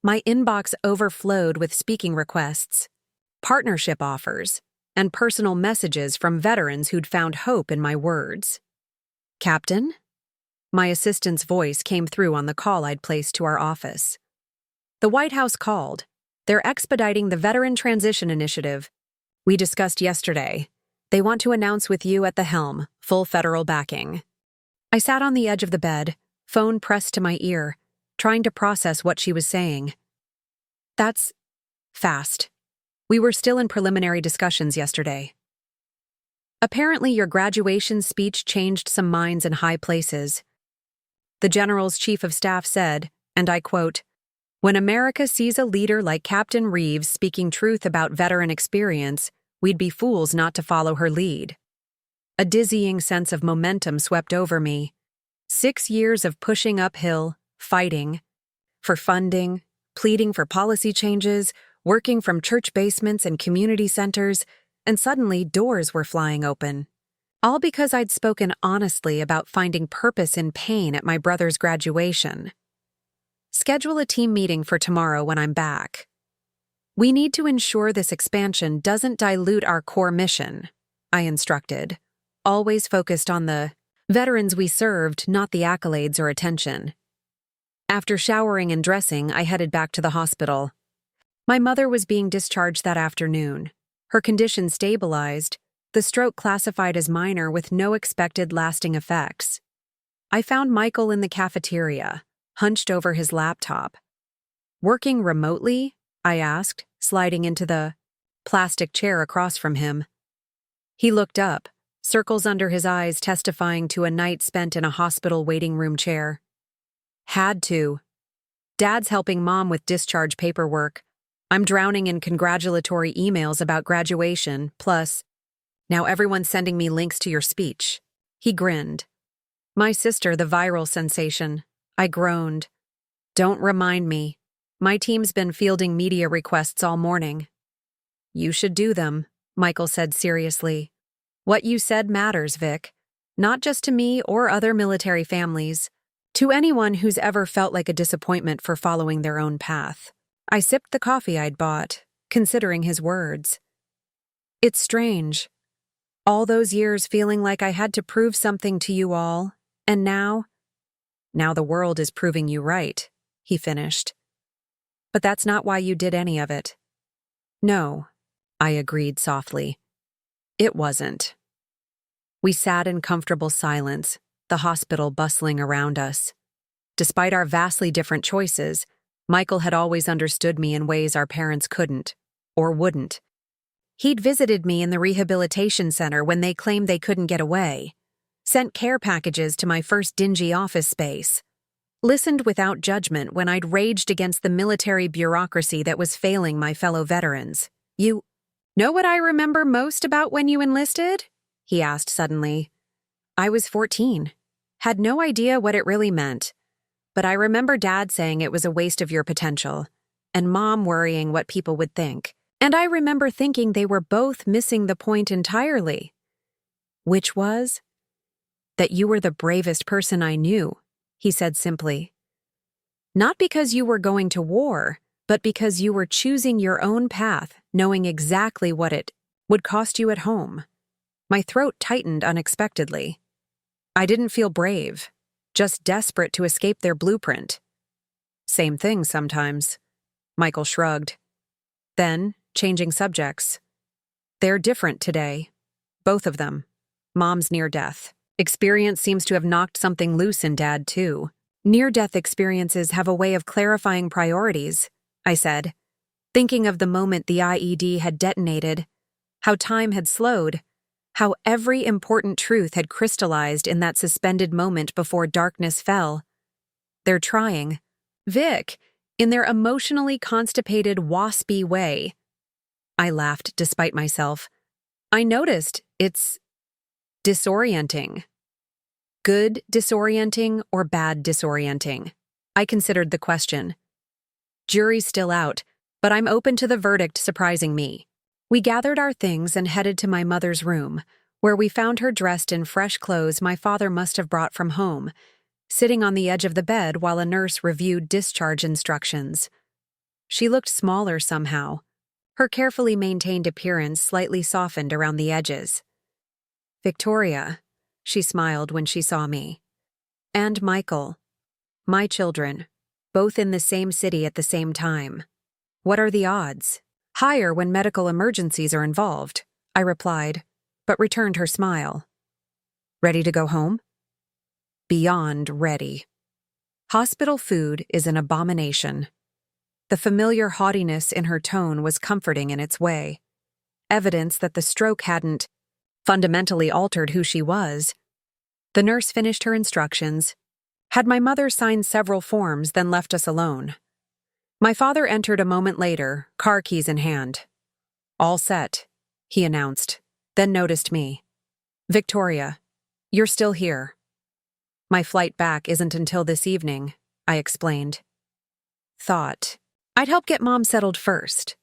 My inbox overflowed with speaking requests, partnership offers, and personal messages from veterans who'd found hope in my words. "Captain?" My assistant's voice came through on the call I'd placed to our office. "The White House called. They're expediting the Veteran Transition Initiative we discussed yesterday. They want to announce with you at the helm, full federal backing." I sat on the edge of the bed, phone pressed to my ear, trying to process what she was saying. "That's fast. We were still in preliminary discussions yesterday. Apparently your graduation speech changed some minds in high places." The General's Chief of Staff said, and I quote, "When America sees a leader like Captain Reeves speaking truth about veteran experience, we'd be fools not to follow her lead." A dizzying sense of momentum swept over me. 6 years of pushing uphill, fighting for funding, pleading for policy changes, working from church basements and community centers, and suddenly doors were flying open. All because I'd spoken honestly about finding purpose in pain at my brother's graduation. "Schedule a team meeting for tomorrow when I'm back. We need to ensure this expansion doesn't dilute our core mission," I instructed, always focused on the veterans we served, not the accolades or attention. After showering and dressing, I headed back to the hospital. My mother was being discharged that afternoon. Her condition stabilized, the stroke classified as minor with no expected lasting effects. I found Michael in the cafeteria, hunched over his laptop. "Working remotely?" I asked, sliding into the plastic chair across from him. He looked up, circles under his eyes testifying to a night spent in a hospital waiting room chair. "Had to. Dad's helping Mom with discharge paperwork. I'm drowning in congratulatory emails about graduation, plus, now everyone's sending me links to your speech." He grinned. "My sister, the viral sensation." I groaned. "Don't remind me. My team's been fielding media requests all morning." "You should do them," Michael said seriously. What you said matters, Vic. Not just to me or other military families. To anyone who's ever felt like a disappointment for following their own path. I sipped the coffee I'd bought, considering his words. It's strange. All those years feeling like I had to prove something to you all, and now the world is proving you right, he finished. But that's not why you did any of it. No, I agreed softly. It wasn't. We sat in comfortable silence, the hospital bustling around us. Despite our vastly different choices, Michael had always understood me in ways our parents couldn't, or wouldn't. He'd visited me in the rehabilitation center when they claimed they couldn't get away, sent care packages to my first dingy office space, listened without judgment when I'd raged against the military bureaucracy that was failing my fellow veterans. You know what I remember most about when you enlisted? He asked suddenly. I was 14. Had no idea what it really meant. But I remember Dad saying it was a waste of your potential, and Mom worrying what people would think. And I remember thinking they were both missing the point entirely. Which was? That you were the bravest person I knew, he said simply. Not because you were going to war, but because you were choosing your own path, knowing exactly what it would cost you at home. My throat tightened unexpectedly. I didn't feel brave, just desperate to escape their blueprint. Same thing sometimes. Michael shrugged. Then, changing subjects. They're different today. Both of them. Mom's near death. Experience seems to have knocked something loose in Dad, too. Near-death experiences have a way of clarifying priorities, I said, thinking of the moment the IED had detonated, how time had slowed, how every important truth had crystallized in that suspended moment before darkness fell. They're trying. Vic, in their emotionally constipated, waspy way. I laughed despite myself. I noticed it's disorienting. Good disorienting or bad disorienting? I considered the question. Jury's still out, but I'm open to the verdict surprising me. We gathered our things and headed to my mother's room, where we found her dressed in fresh clothes my father must have brought from home, sitting on the edge of the bed while a nurse reviewed discharge instructions. She looked smaller somehow, her carefully maintained appearance slightly softened around the edges. Victoria, she smiled when she saw me. And Michael. My children, both in the same city at the same time. What are the odds? Higher when medical emergencies are involved, I replied, but returned her smile. Ready to go home? Beyond ready. Hospital food is an abomination. The familiar haughtiness in her tone was comforting in its way, evidence that the stroke hadn't fundamentally altered who she was. The nurse finished her instructions, had my mother sign several forms, then left us alone. My father entered a moment later, car keys in hand. All set, he announced, then noticed me. Victoria, you're still here. My flight back isn't until this evening, I explained. Thought I'd help get Mom settled first.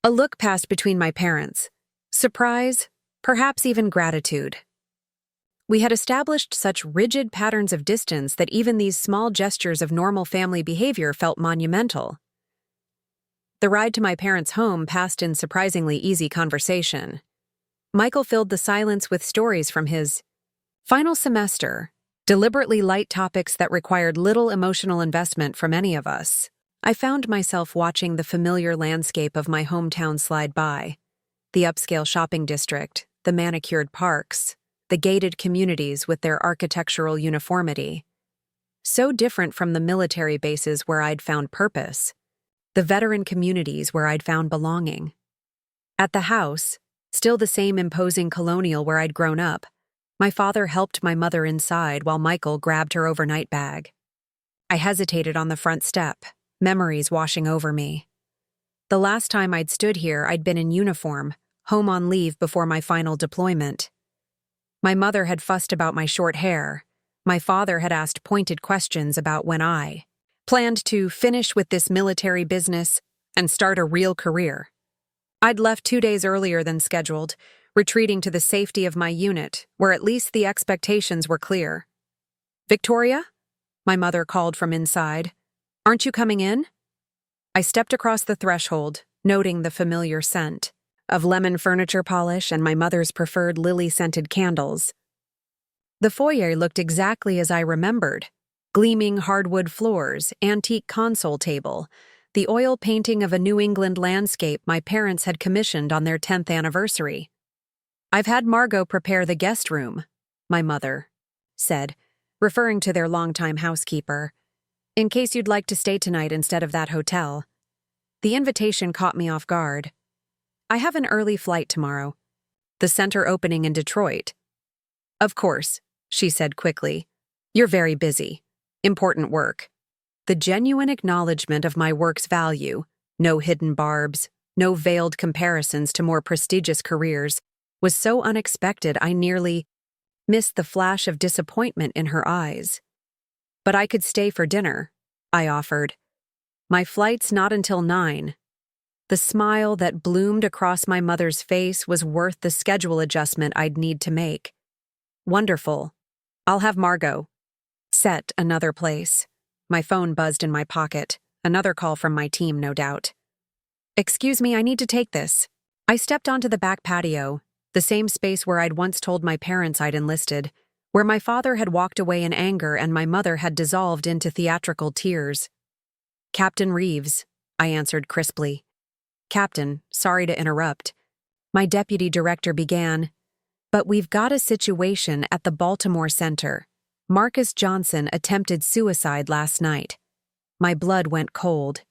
A look passed between my parents. Surprise, perhaps even gratitude. We had established such rigid patterns of distance that even these small gestures of normal family behavior felt monumental. The ride to my parents' home passed in surprisingly easy conversation. Michael filled the silence with stories from his final semester, deliberately light topics that required little emotional investment from any of us. I found myself watching the familiar landscape of my hometown slide by, the upscale shopping district, the manicured parks, the gated communities with their architectural uniformity. So different from the military bases where I'd found purpose, the veteran communities where I'd found belonging. At the house, still the same imposing colonial where I'd grown up, my father helped my mother inside while Michael grabbed her overnight bag. I hesitated on the front step, memories washing over me. The last time I'd stood here, I'd been in uniform, home on leave before my final deployment. My mother had fussed about my short hair. My father had asked pointed questions about when I planned to finish with this military business and start a real career. I'd left 2 days earlier than scheduled, retreating to the safety of my unit, where at least the expectations were clear. "Victoria?" My mother called from inside. "Aren't you coming in?" I stepped across the threshold, noting the familiar scent of lemon furniture polish and my mother's preferred lily-scented candles. The foyer looked exactly as I remembered: gleaming hardwood floors, antique console table, the oil painting of a New England landscape my parents had commissioned on their 10th anniversary. "I've had Margot prepare the guest room," my mother said, referring to their longtime housekeeper, "in case you'd like to stay tonight instead of that hotel." The invitation caught me off guard. "I have an early flight tomorrow. The center opening in Detroit." "Of course," she said quickly. "You're very busy. Important work." The genuine acknowledgement of my work's value, no hidden barbs, no veiled comparisons to more prestigious careers, was so unexpected I nearly missed the flash of disappointment in her eyes. "But I could stay for dinner," I offered. "My flight's not until 9. The smile that bloomed across my mother's face was worth the schedule adjustment I'd need to make. "Wonderful. I'll have Margot." Set another place. My phone buzzed in my pocket. Another call from my team, no doubt. "Excuse me, I need to take this." I stepped onto the back patio, the same space where I'd once told my parents I'd enlisted, where my father had walked away in anger and my mother had dissolved into theatrical tears. "Captain Reeves," I answered crisply. "Captain, sorry to interrupt." My deputy director began, "But we've got a situation at the Baltimore Center. Marcus Johnson attempted suicide last night." My blood went cold.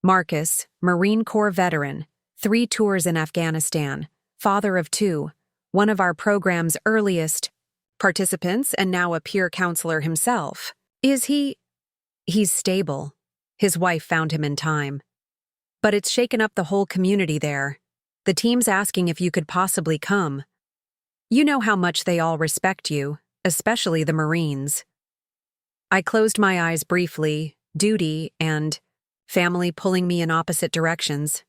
Marcus, Marine Corps veteran, 3 tours in Afghanistan, father of 2, one of our program's earliest participants and now a peer counselor himself. "Is he—" "He's stable. His wife found him in time. But it's shaken up the whole community there. The team's asking if you could possibly come. You know how much they all respect you, especially the Marines." I closed my eyes briefly, duty and family pulling me in opposite directions.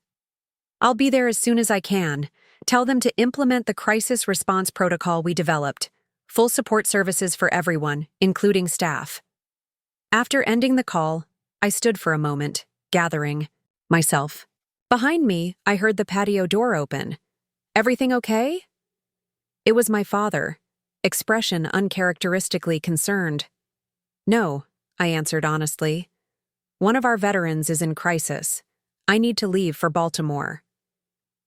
"I'll be there as soon as I can. Tell them to implement the crisis response protocol we developed. Full support services for everyone, including staff." After ending the call, I stood for a moment, gathering myself. Behind me, I heard the patio door open. "Everything okay?" It was my father, expression uncharacteristically concerned. "No," I answered honestly. "One of our veterans is in crisis. I need to leave for Baltimore."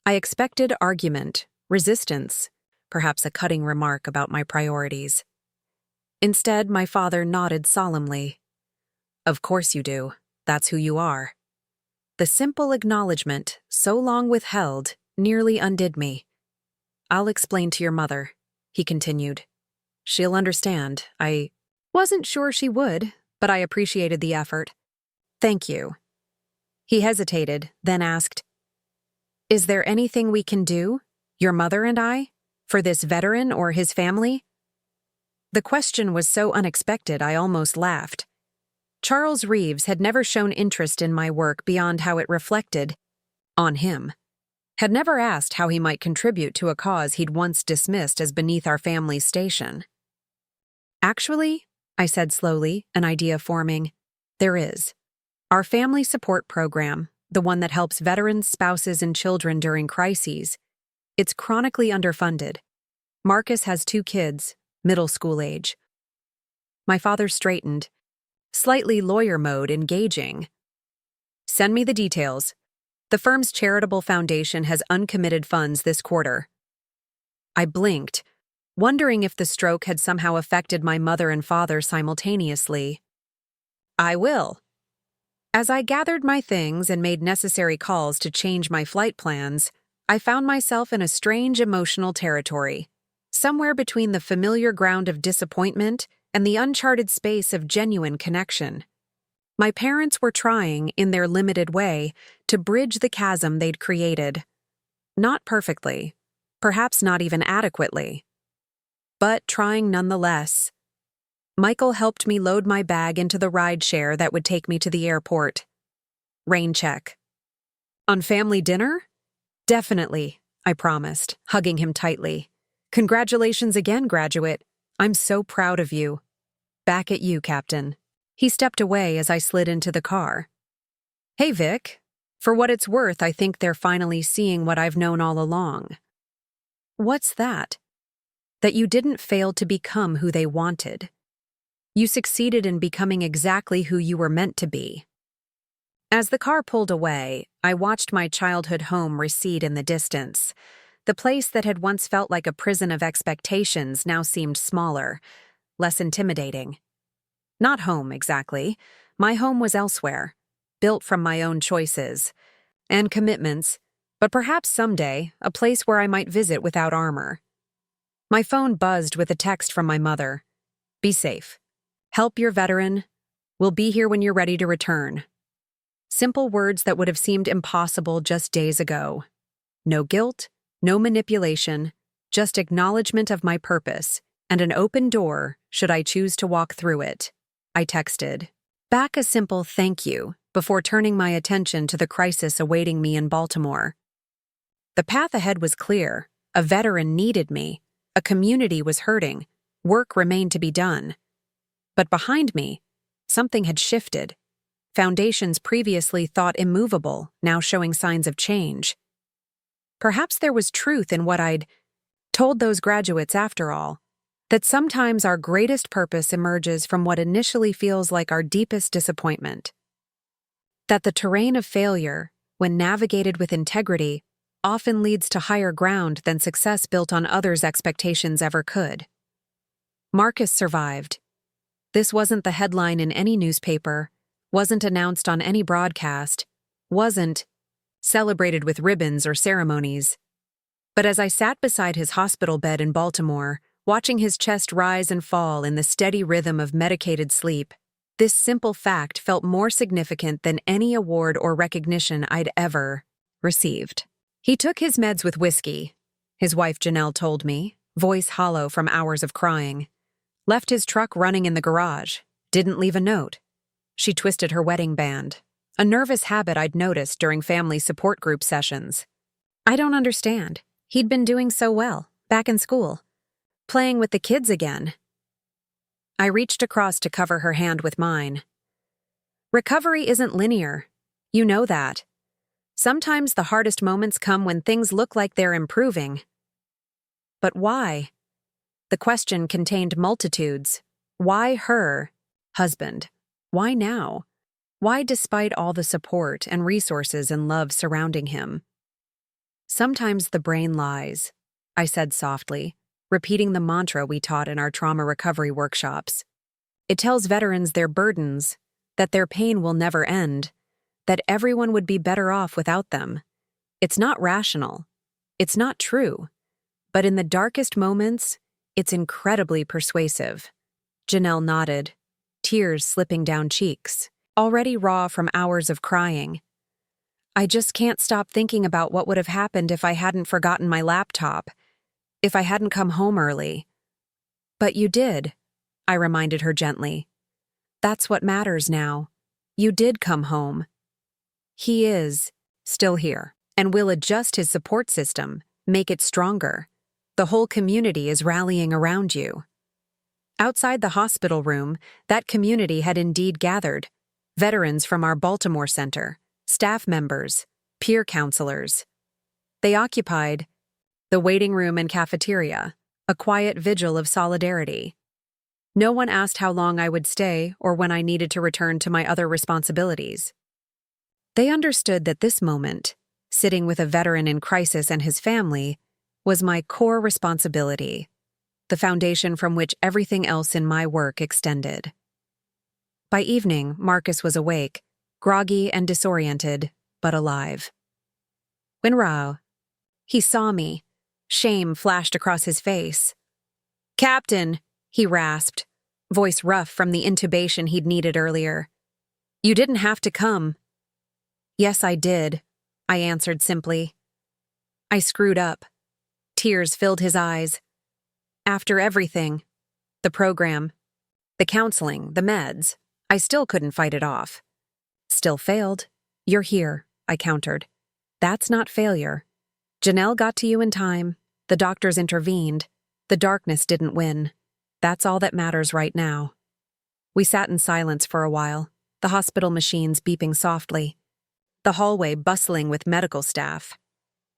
I expected argument, resistance, perhaps a cutting remark about my priorities. Instead, my father nodded solemnly. "Of course you do. That's who you are." The simple acknowledgement, so long withheld, nearly undid me. "I'll explain to your mother," he continued. "She'll understand. I wasn't sure she would, but I appreciated the effort." "Thank you." He hesitated, then asked, "Is there anything we can do, your mother and I, for this veteran or his family?" The question was so unexpected I almost laughed. Charles Reeves had never shown interest in my work beyond how it reflected on him. Had never asked how he might contribute to a cause he'd once dismissed as beneath our family's station. "Actually," I said slowly, an idea forming, "there is. Our family support program, the one that helps veterans, spouses, and children during crises, it's chronically underfunded. Marcus has 2 kids, middle school age." My father straightened, slightly lawyer mode engaging. "Send me the details. The firm's charitable foundation has uncommitted funds this quarter." I blinked, wondering if the stroke had somehow affected my mother and father simultaneously. "I will." As I gathered my things and made necessary calls to change my flight plans, I found myself in a strange emotional territory, somewhere between the familiar ground of disappointment and the uncharted space of genuine connection. My parents were trying, in their limited way, to bridge the chasm they'd created. Not perfectly, perhaps not even adequately, but trying nonetheless. Michael helped me load my bag into the rideshare that would take me to the airport. Rain check. "On family dinner?" Definitely, I promised, hugging him tightly. Congratulations again, graduate. I'm so proud of you. Back at you, Captain. He stepped away as I slid into the car. Hey, Vic. For what it's worth, I think they're finally seeing what I've known all along. What's that? That you didn't fail to become who they wanted. You succeeded in becoming exactly who you were meant to be. As the car pulled away, I watched my childhood home recede in the distance. The place that had once felt like a prison of expectations now seemed smaller, less intimidating. Not home, exactly. My home was elsewhere, built from my own choices and commitments, but perhaps someday a place where I might visit without armor. My phone buzzed with a text from my mother. Be safe. Help your veteran. We'll be here when you're ready to return. Simple words that would have seemed impossible just days ago. No guilt, no manipulation, just acknowledgement of my purpose and an open door should I choose to walk through it. I texted back a simple thank you before turning my attention to the crisis awaiting me in Baltimore. The path ahead was clear. A veteran needed me. A community was hurting. Work remained to be done. But behind me, something had shifted. Foundations previously thought immovable, now showing signs of change. Perhaps there was truth in what I'd told those graduates after all, that sometimes our greatest purpose emerges from what initially feels like our deepest disappointment. That the terrain of failure, when navigated with integrity, often leads to higher ground than success built on others' expectations ever could. Marcus survived. This wasn't the headline in any newspaper, wasn't announced on any broadcast, wasn't celebrated with ribbons or ceremonies. But as I sat beside his hospital bed in Baltimore, watching his chest rise and fall in the steady rhythm of medicated sleep, this simple fact felt more significant than any award or recognition I'd ever received. He took his meds with whiskey, his wife Janelle told me, voice hollow from hours of crying. Left his truck running in the garage, didn't leave a note. She twisted her wedding band, a nervous habit I'd noticed during family support group sessions. I don't understand. He'd been doing so well, back in school, playing with the kids again. I reached across to cover her hand with mine. Recovery isn't linear. You know that. Sometimes the hardest moments come when things look like they're improving. But why? The question contained multitudes. Why her husband? Why now? Why despite all the support and resources and love surrounding him? Sometimes the brain lies, I said softly, repeating the mantra we taught in our trauma recovery workshops. It tells veterans their burdens, that their pain will never end, that everyone would be better off without them. It's not rational. It's not true. But in the darkest moments, it's incredibly persuasive. Janelle nodded, tears slipping down cheeks, already raw from hours of crying. I just can't stop thinking about what would have happened if I hadn't forgotten my laptop, if I hadn't come home early. But you did, I reminded her gently. That's what matters now. You did come home. He is still here and will adjust his support system, make it stronger. The whole community is rallying around you. Outside the hospital room, that community had indeed gathered. Veterans from our Baltimore Center, staff members, peer counselors. They occupied the waiting room and cafeteria, a quiet vigil of solidarity. No one asked how long I would stay or when I needed to return to my other responsibilities. They understood that this moment, sitting with a veteran in crisis and his family, was my core responsibility, the foundation from which everything else in my work extended. By evening, Marcus was awake, groggy and disoriented, but alive. When Rao, he saw me. Shame flashed across his face. "Captain," he rasped, voice rough from the intubation he'd needed earlier. "You didn't have to come." "Yes, I did," I answered simply. I screwed up. Tears filled his eyes. After everything, the program, the counseling, the meds, I still couldn't fight it off. "Still failed. You're here," I countered. "That's not failure. Janelle got to you in time. The doctors intervened. The darkness didn't win. That's all that matters right now." We sat in silence for a while, the hospital machines beeping softly, the hallway bustling with medical staff.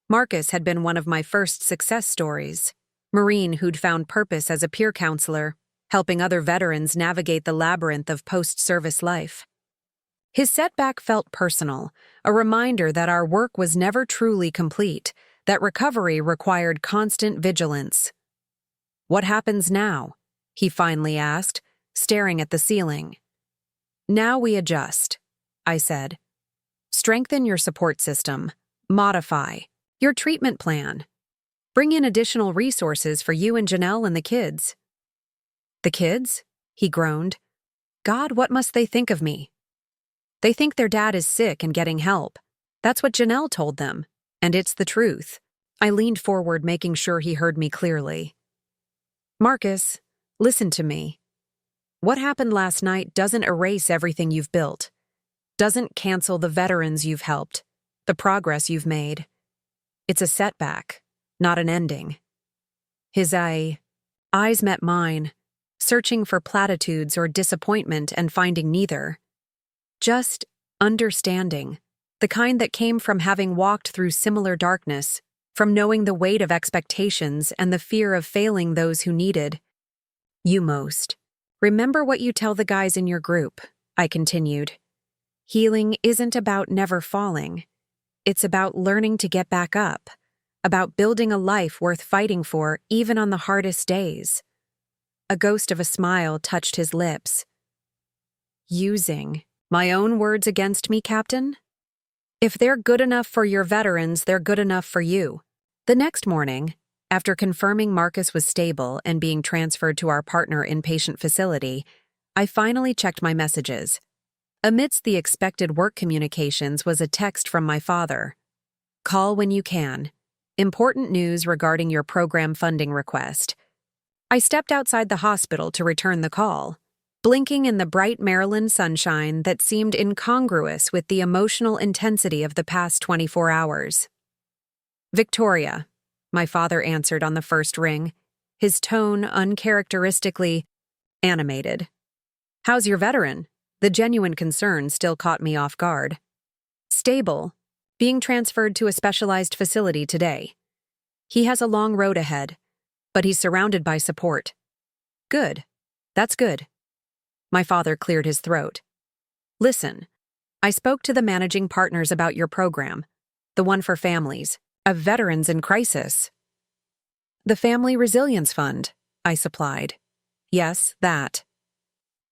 Marcus had been one of my first success stories. Marine who'd found purpose as a peer counselor, helping other veterans navigate the labyrinth of post-service life. His setback felt personal, a reminder that our work was never truly complete, that recovery required constant vigilance. "What happens now?" he finally asked, staring at the ceiling. "Now we adjust," I said. "Strengthen your support system. Modify your treatment plan. Bring in additional resources for you and Janelle and the kids." "The kids?" he groaned. "God, what must they think of me?" "They think their dad is sick and getting help. That's what Janelle told them, and it's the truth." I leaned forward, making sure he heard me clearly. "Marcus, listen to me. What happened last night doesn't erase everything you've built, doesn't cancel the veterans you've helped, the progress you've made. It's a setback, not an ending." His eyes met mine, searching for platitudes or disappointment and finding neither. Just understanding, the kind that came from having walked through similar darkness, from knowing the weight of expectations and the fear of failing those who needed you most. "Remember what you tell the guys in your group," I continued. "Healing isn't about never falling. It's about learning to get back up, about building a life worth fighting for even on the hardest days." A ghost of a smile touched his lips. "Using my own words against me, Captain? If they're good enough for your veterans, they're good enough for you." The next morning, after confirming Marcus was stable and being transferred to our partner inpatient facility, I finally checked my messages. Amidst the expected work communications was a text from my father. "Call when you can. Important news regarding your program funding request." I stepped outside the hospital to return the call, blinking in the bright Maryland sunshine that seemed incongruous with the emotional intensity of the past 24 hours. "Victoria," my father answered on the first ring, his tone uncharacteristically animated. "How's your veteran?" The genuine concern still caught me off guard. "Stable, being transferred to a specialized facility today. He has a long road ahead, but he's surrounded by support." "Good. That's good." My father cleared his throat. "Listen, I spoke to the managing partners about your program, the one for families, of veterans in crisis." "The Family Resilience Fund," I supplied. "Yes, that."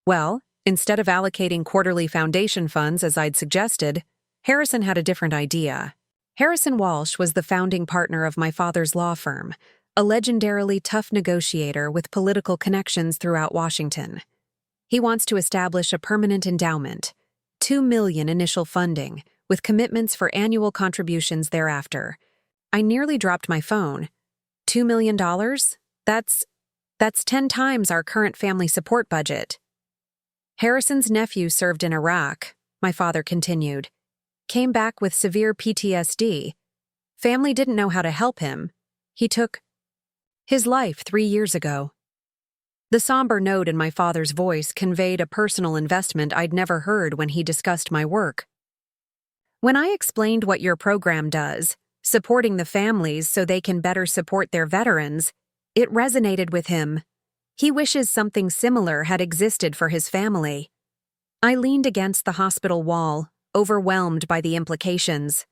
"Well, instead of allocating quarterly foundation funds as I'd suggested, Harrison had a different idea." Harrison Walsh was the founding partner of my father's law firm, a legendarily tough negotiator with political connections throughout Washington. He wants to establish a permanent endowment, $2 million initial funding, with commitments for annual contributions thereafter. I nearly dropped my phone. $2 million? That's 10 times our current family support budget. "Harrison's nephew served in Iraq," my father continued. "Came back with severe PTSD. Family didn't know how to help him. He took his life 3 years ago." The somber note in my father's voice conveyed a personal investment I'd never heard when he discussed my work. When I explained what your program does, supporting the families so they can better support their veterans, it resonated with him. He wishes something similar had existed for his family. I leaned against the hospital wall, overwhelmed by the implications.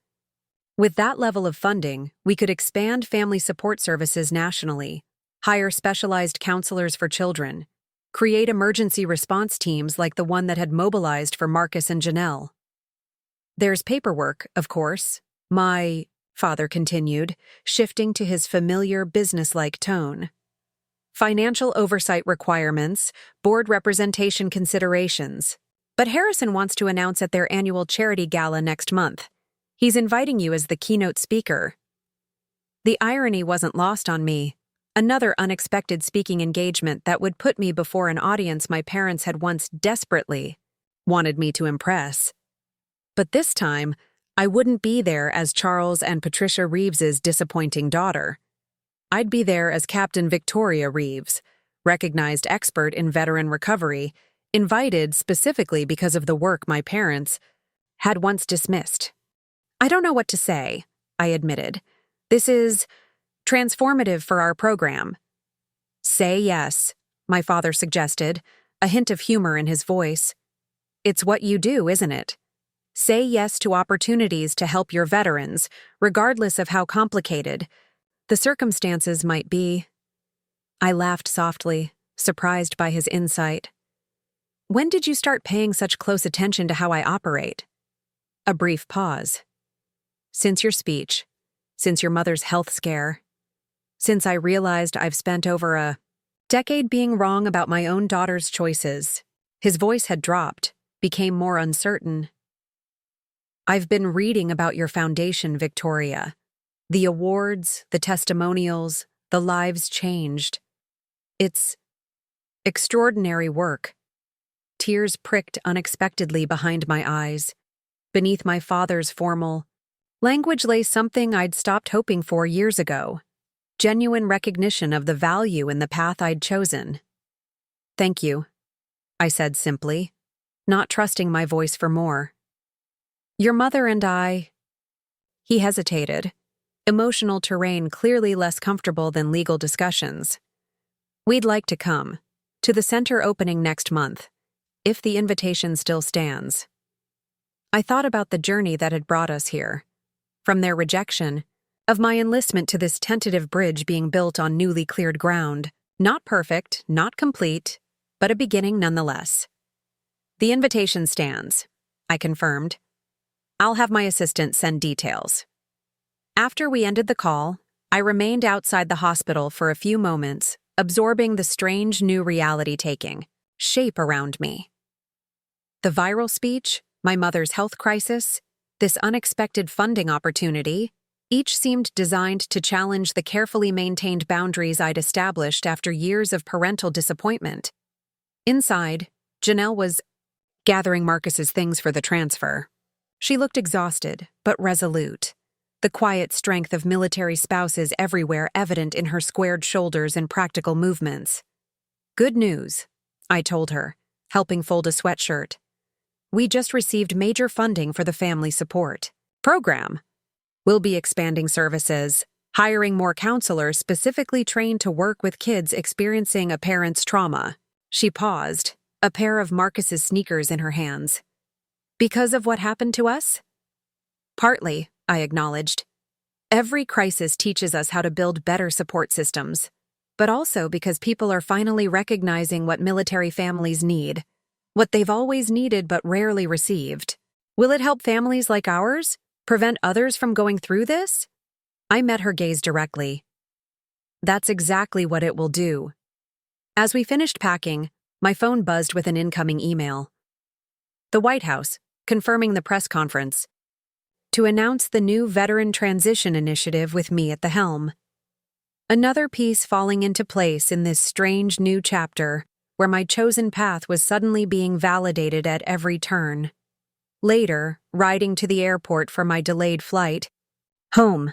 With that level of funding, we could expand family support services nationally, hire specialized counselors for children, create emergency response teams like the one that had mobilized for Marcus and Janelle. "There's paperwork, of course," my father continued, shifting to his familiar businesslike tone. "Financial oversight requirements, board representation considerations. But Harrison wants to announce at their annual charity gala next month. He's inviting you as the keynote speaker." The irony wasn't lost on me. Another unexpected speaking engagement that would put me before an audience my parents had once desperately wanted me to impress. But this time, I wouldn't be there as Charles and Patricia Reeves's disappointing daughter. I'd be there as Captain Victoria Reeves, recognized expert in veteran recovery, invited specifically because of the work my parents had once dismissed. I don't know what to say, I admitted. This is transformative for our program. Say yes, my father suggested, a hint of humor in his voice. It's what you do, isn't it? Say yes to opportunities to help your veterans, regardless of how complicated the circumstances might be. I laughed softly, surprised by his insight. When did you start paying such close attention to how I operate? A brief pause. Since your speech, since your mother's health scare, since I realized I've spent over a decade being wrong about my own daughter's choices. His voice had dropped, became more uncertain. I've been reading about your foundation, Victoria. The awards, the testimonials, the lives changed. It's extraordinary work. Tears pricked unexpectedly behind my eyes. Beneath my father's formal language lay something I'd stopped hoping for years ago. Genuine recognition of the value in the path I'd chosen. Thank you, I said simply, not trusting my voice for more. Your mother and I... He hesitated, emotional terrain clearly less comfortable than legal discussions. We'd like to come to the center opening next month, if the invitation still stands. I thought about the journey that had brought us here, from their rejection, of my enlistment to this tentative bridge being built on newly cleared ground, not perfect, not complete, but a beginning nonetheless. The invitation stands, I confirmed. I'll have my assistant send details. After we ended the call, I remained outside the hospital for a few moments, absorbing the strange new reality taking shape around me. The viral speech, my mother's health crisis, this unexpected funding opportunity, each seemed designed to challenge the carefully maintained boundaries I'd established after years of parental disappointment. Inside, Janelle was gathering Marcus's things for the transfer. She looked exhausted, but resolute, the quiet strength of military spouses everywhere evident in her squared shoulders and practical movements. Good news, I told her, helping fold a sweatshirt. We just received major funding for the family support program. We'll be expanding services, hiring more counselors specifically trained to work with kids experiencing a parent's trauma. She paused, a pair of Marcus's sneakers in her hands. Because of what happened to us? Partly, I acknowledged. Every crisis teaches us how to build better support systems, but also because people are finally recognizing what military families need, what they've always needed but rarely received. Will it help families like ours? Prevent others from going through this? I met her gaze directly. That's exactly what it will do. As we finished packing, my phone buzzed with an incoming email. The White House, confirming the press conference, to announce the new Veteran Transition Initiative with me at the helm. Another piece falling into place in this strange new chapter where my chosen path was suddenly being validated at every turn. Later, riding to the airport for my delayed flight home,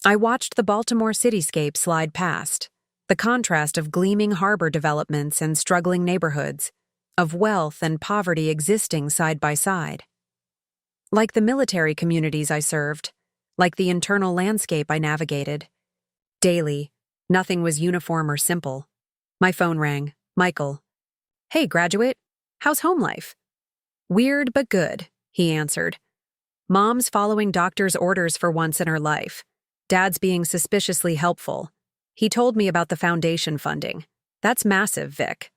I watched the Baltimore cityscape slide past, the contrast of gleaming harbor developments and struggling neighborhoods, of wealth and poverty existing side by side. Like the military communities I served, like the internal landscape I navigated. Daily, nothing was uniform or simple. My phone rang. Michael. Hey, graduate. How's home life? Weird but good, he answered. Mom's following doctor's orders for once in her life. Dad's being suspiciously helpful. He told me about the foundation funding. That's massive, Vic.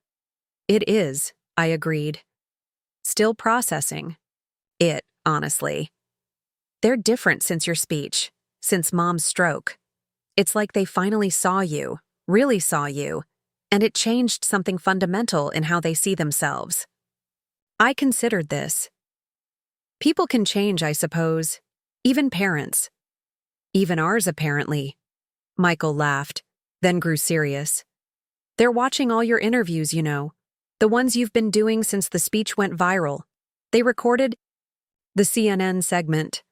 It is, I agreed. Still processing. Honestly. They're different since your speech, since Mom's stroke. It's like they finally saw you, really saw you, and it changed something fundamental in how they see themselves. I considered this. People can change, I suppose. Even parents. Even ours, apparently. Michael laughed, then grew serious. They're watching all your interviews, you know. The ones you've been doing since the speech went viral. They recorded the CNN segment.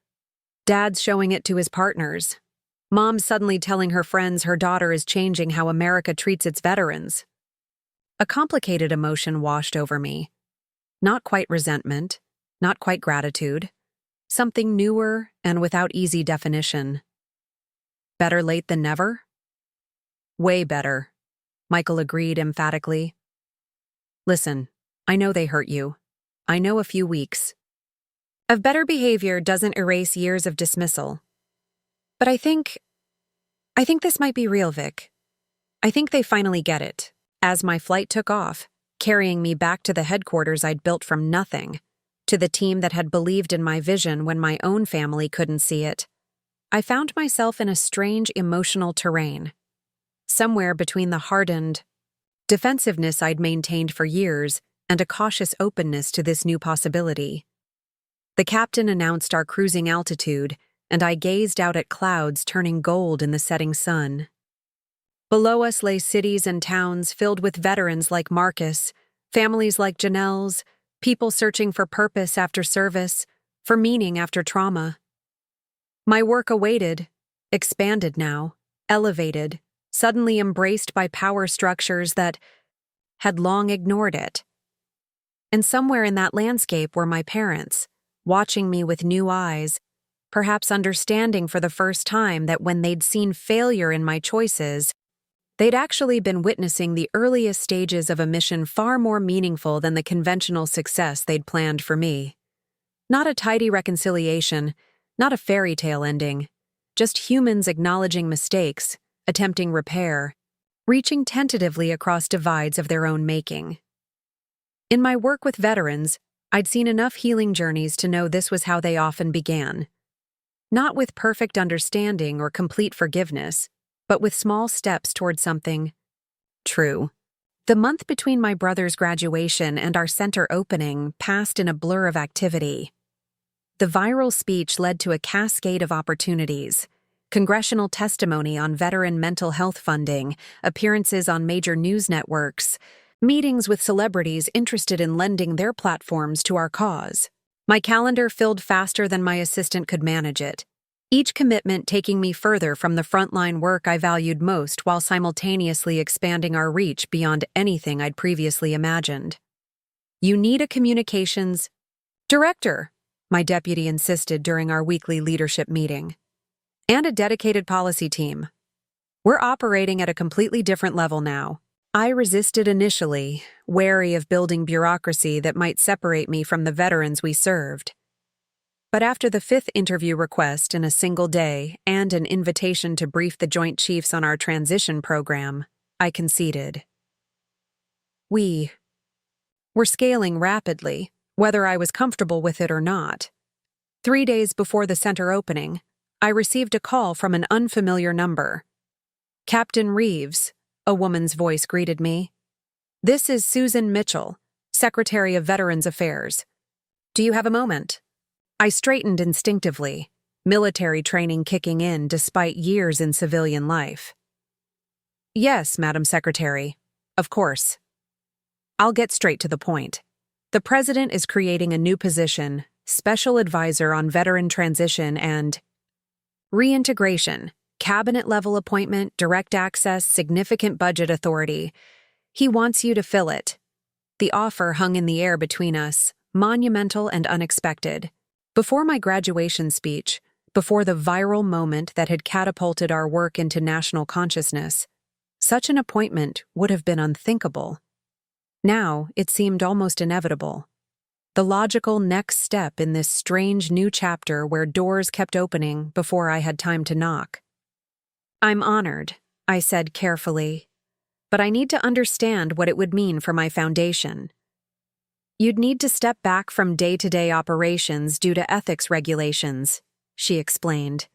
Dad's showing it to his partners. Mom's suddenly telling her friends her daughter is changing how America treats its veterans. A complicated emotion washed over me. Not quite resentment, not quite gratitude. Something newer and without easy definition. Better late than never? Way better, Michael agreed emphatically. Listen, I know they hurt you. I know a few weeks of better behavior doesn't erase years of dismissal. But I think this might be real, Vic. I think they finally get it. As my flight took off, carrying me back to the headquarters I'd built from nothing, to the team that had believed in my vision when my own family couldn't see it, I found myself in a strange emotional terrain. Somewhere between the hardened defensiveness I'd maintained for years and a cautious openness to this new possibility. The captain announced our cruising altitude, and I gazed out at clouds turning gold in the setting sun. Below us lay cities and towns filled with veterans like Marcus, families like Janelle's, people searching for purpose after service, for meaning after trauma. My work awaited, expanded now, elevated, suddenly embraced by power structures that had long ignored it. And somewhere in that landscape were my parents, watching me with new eyes, perhaps understanding for the first time that when they'd seen failure in my choices, they'd actually been witnessing the earliest stages of a mission far more meaningful than the conventional success they'd planned for me. Not a tidy reconciliation, not a fairy tale ending, just humans acknowledging mistakes, attempting repair, reaching tentatively across divides of their own making. In my work with veterans, I'd seen enough healing journeys to know this was how they often began. Not with perfect understanding or complete forgiveness, but with small steps toward something true. The month between my brother's graduation and our center opening passed in a blur of activity. The viral speech led to a cascade of opportunities: congressional testimony on veteran mental health funding, appearances on major news networks, meetings with celebrities interested in lending their platforms to our cause. My calendar filled faster than my assistant could manage it, each commitment taking me further from the frontline work I valued most while simultaneously expanding our reach beyond anything I'd previously imagined. "You need a communications director," my deputy insisted during our weekly leadership meeting, "and a dedicated policy team. We're operating at a completely different level now." I resisted initially, wary of building bureaucracy that might separate me from the veterans we served. But after the 5th interview request in a single day and an invitation to brief the Joint Chiefs on our transition program, I conceded. We were scaling rapidly, whether I was comfortable with it or not. 3 days before the center opening, I received a call from an unfamiliar number. "Captain Reeves," a woman's voice greeted me. "This is Susan Mitchell, Secretary of Veterans Affairs. Do you have a moment?" I straightened instinctively, military training kicking in despite years in civilian life. "Yes, Madam Secretary. Of course. I'll get straight to the point. The President is creating a new position, Special Advisor on Veteran Transition and Reintegration, cabinet-level appointment, direct access, significant budget authority. He wants you to fill it." The offer hung in the air between us, monumental and unexpected. Before my graduation speech, before the viral moment that had catapulted our work into national consciousness, such an appointment would have been unthinkable. Now, it seemed almost inevitable. The logical next step in this strange new chapter where doors kept opening before I had time to knock. "I'm honored," I said carefully, "but I need to understand what it would mean for my foundation." "You'd need to step back from day-to-day operations due to ethics regulations," she explained.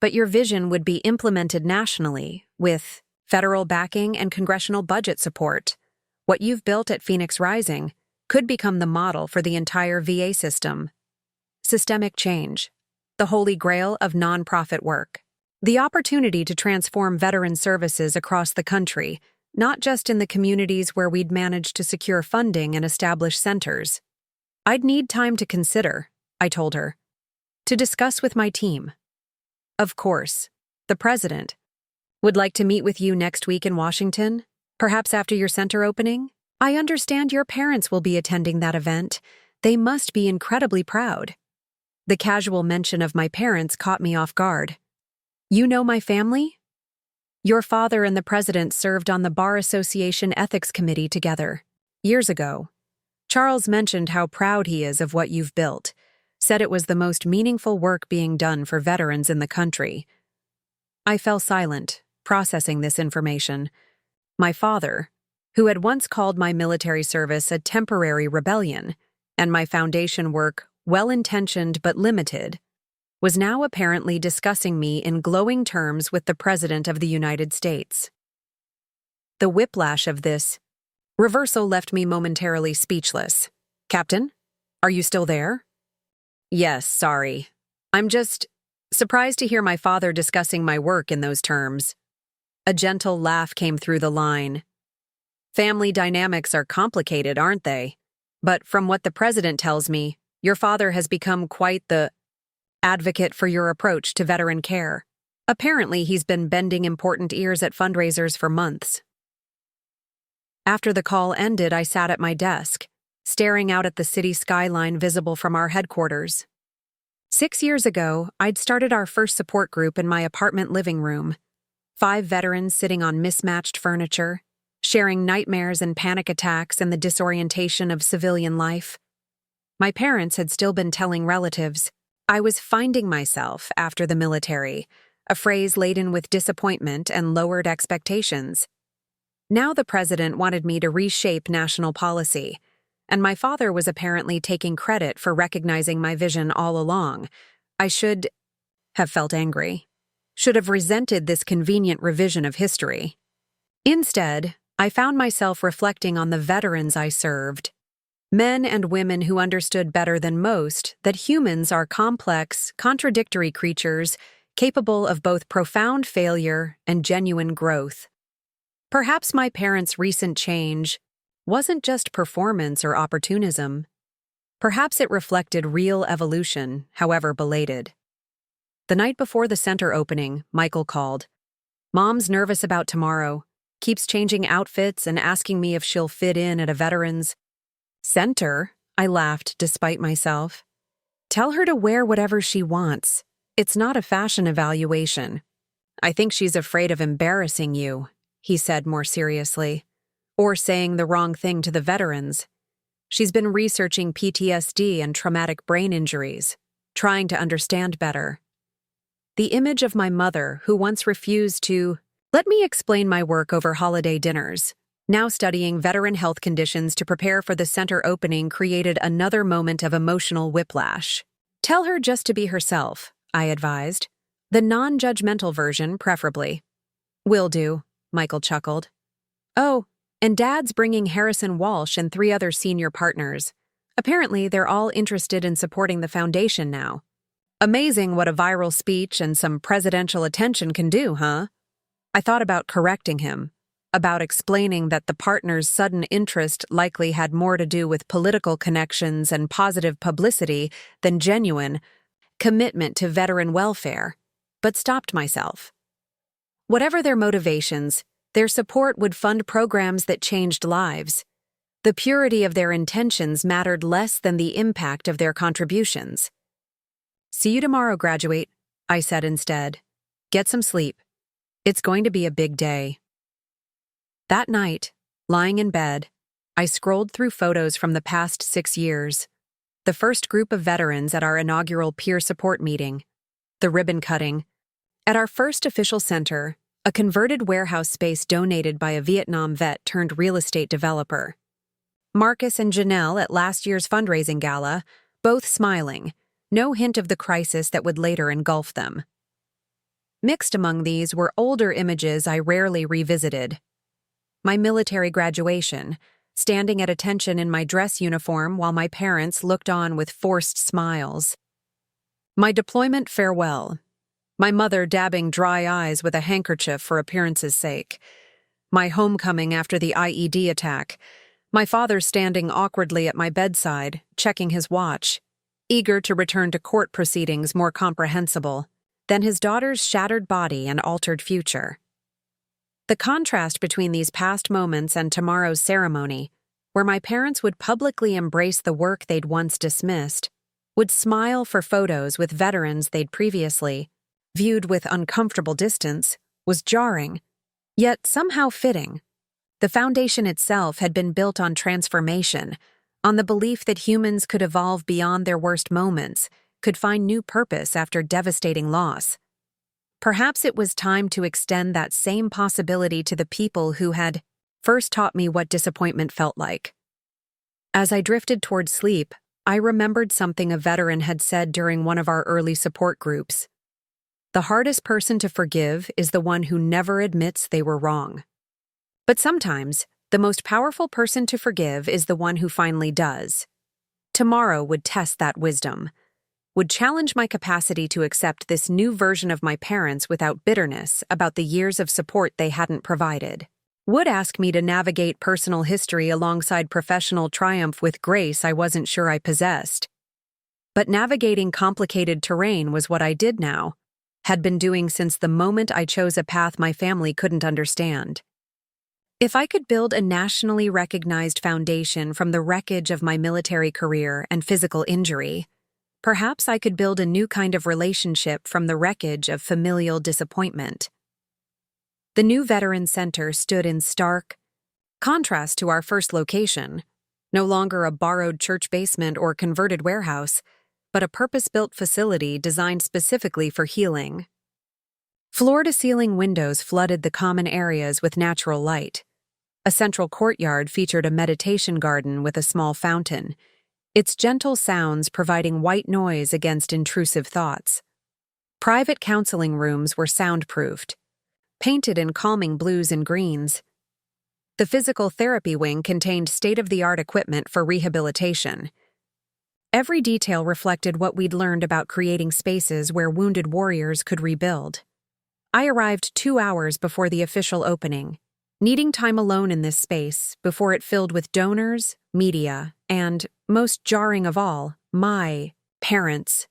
"But your vision would be implemented nationally, with federal backing and congressional budget support. What you've built at Phoenix Rising could become the model for the entire VA system. Systemic change, the holy grail of nonprofit work. The opportunity to transform veteran services across the country, not just in the communities where we'd managed to secure funding and establish centers." "I'd need time to consider," I told her. To discuss with my team. Of course. The president. Would like to meet with you next week in Washington? Perhaps after your center opening? I understand your parents will be attending that event. They must be incredibly proud. The casual mention of my parents caught me off guard. You know my family? Your father and the president served on the Bar Association Ethics Committee together. Years ago. Charles mentioned how proud he is of what you've built, said it was the most meaningful work being done for veterans in the country. I fell silent, processing this information. My father, who had once called my military service a temporary rebellion, and my foundation work well-intentioned but limited, was now apparently discussing me in glowing terms with the President of the United States. The whiplash of this reversal left me momentarily speechless. Captain, are you still there? Yes, sorry. I'm just surprised to hear my father discussing my work in those terms. A gentle laugh came through the line. Family dynamics are complicated, aren't they? But from what the president tells me, your father has become quite the advocate for your approach to veteran care. Apparently, he's been bending important ears at fundraisers for months. After the call ended, I sat at my desk, staring out at the city skyline visible from our headquarters. 6 years ago, I'd started our first support group in my apartment living room. 5 veterans sitting on mismatched furniture, sharing nightmares and panic attacks and the disorientation of civilian life. My parents had still been telling relatives. I was finding myself after the military, a phrase laden with disappointment and lowered expectations. Now the president wanted me to reshape national policy, and my father was apparently taking credit for recognizing my vision all along. I should have felt angry, should have resented this convenient revision of history. Instead, I found myself reflecting on the veterans I served. Men and women who understood better than most that humans are complex, contradictory creatures capable of both profound failure and genuine growth. Perhaps my parents' recent change wasn't just performance or opportunism. Perhaps it reflected real evolution, however belated. The night before the center opening, Michael called. Mom's nervous about tomorrow, keeps changing outfits and asking me if she'll fit in at a veterans center. I laughed despite myself. Tell her to wear whatever she wants. It's not a fashion evaluation. I think she's afraid of embarrassing you, he said more seriously, or saying the wrong thing to the veterans. She's been researching PTSD and traumatic brain injuries, trying to understand better. The image of my mother, who once refused to let me explain my work over holiday dinners, now studying veteran health conditions to prepare for the center opening, created another moment of emotional whiplash. Tell her just to be herself, I advised. The non-judgmental version, preferably. Will do, Michael chuckled. Oh, and Dad's bringing Harrison Walsh and 3 other senior partners. Apparently, they're all interested in supporting the foundation now. Amazing what a viral speech and some presidential attention can do, huh? I thought about correcting him, about explaining that the partners' sudden interest likely had more to do with political connections and positive publicity than genuine commitment to veteran welfare, but stopped myself. Whatever their motivations, their support would fund programs that changed lives. The purity of their intentions mattered less than the impact of their contributions. See you tomorrow, graduate, I said instead. Get some sleep. It's going to be a big day. That night, lying in bed, I scrolled through photos from the past 6 years. The first group of veterans at our inaugural peer support meeting, the ribbon cutting, at our first official center, a converted warehouse space donated by a Vietnam vet turned real estate developer. Marcus and Janelle at last year's fundraising gala, both smiling, no hint of the crisis that would later engulf them. Mixed among these were older images I rarely revisited. My military graduation, standing at attention in my dress uniform while my parents looked on with forced smiles. My deployment farewell, my mother dabbing dry eyes with a handkerchief for appearance's sake. My homecoming after the IED attack, my father standing awkwardly at my bedside, checking his watch. eager to return to court proceedings more comprehensible than his daughter's shattered body and altered future. The contrast between these past moments and tomorrow's ceremony, where my parents would publicly embrace the work they'd once dismissed, would smile for photos with veterans they'd previously viewed with uncomfortable distance, was jarring, yet somehow fitting. The foundation itself had been built on transformation, on the belief that humans could evolve beyond their worst moments, could find new purpose after devastating loss. Perhaps it was time to extend that same possibility to the people who had first taught me what disappointment felt like. As I drifted toward sleep, I remembered something a veteran had said during one of our early support groups. The hardest person to forgive is the one who never admits they were wrong. But sometimes, the most powerful person to forgive is the one who finally does. Tomorrow would test that wisdom, would challenge my capacity to accept this new version of my parents without bitterness about the years of support they hadn't provided, would ask me to navigate personal history alongside professional triumph with grace I wasn't sure I possessed. But navigating complicated terrain was what I did now, had been doing since the moment I chose a path my family couldn't understand. If I could build a nationally recognized foundation from the wreckage of my military career and physical injury, perhaps I could build a new kind of relationship from the wreckage of familial disappointment. The new Veteran Center stood in stark contrast to our first location, no longer a borrowed church basement or converted warehouse, but a purpose-built facility designed specifically for healing. Floor-to-ceiling windows flooded the common areas with natural light. A central courtyard featured a meditation garden with a small fountain, its gentle sounds providing white noise against intrusive thoughts. Private counseling rooms were soundproofed, painted in calming blues and greens. The physical therapy wing contained state-of-the-art equipment for rehabilitation. Every detail reflected what we'd learned about creating spaces where wounded warriors could rebuild. I arrived 2 hours before the official opening, needing time alone in this space before it filled with donors, media, and, most jarring of all, my parents.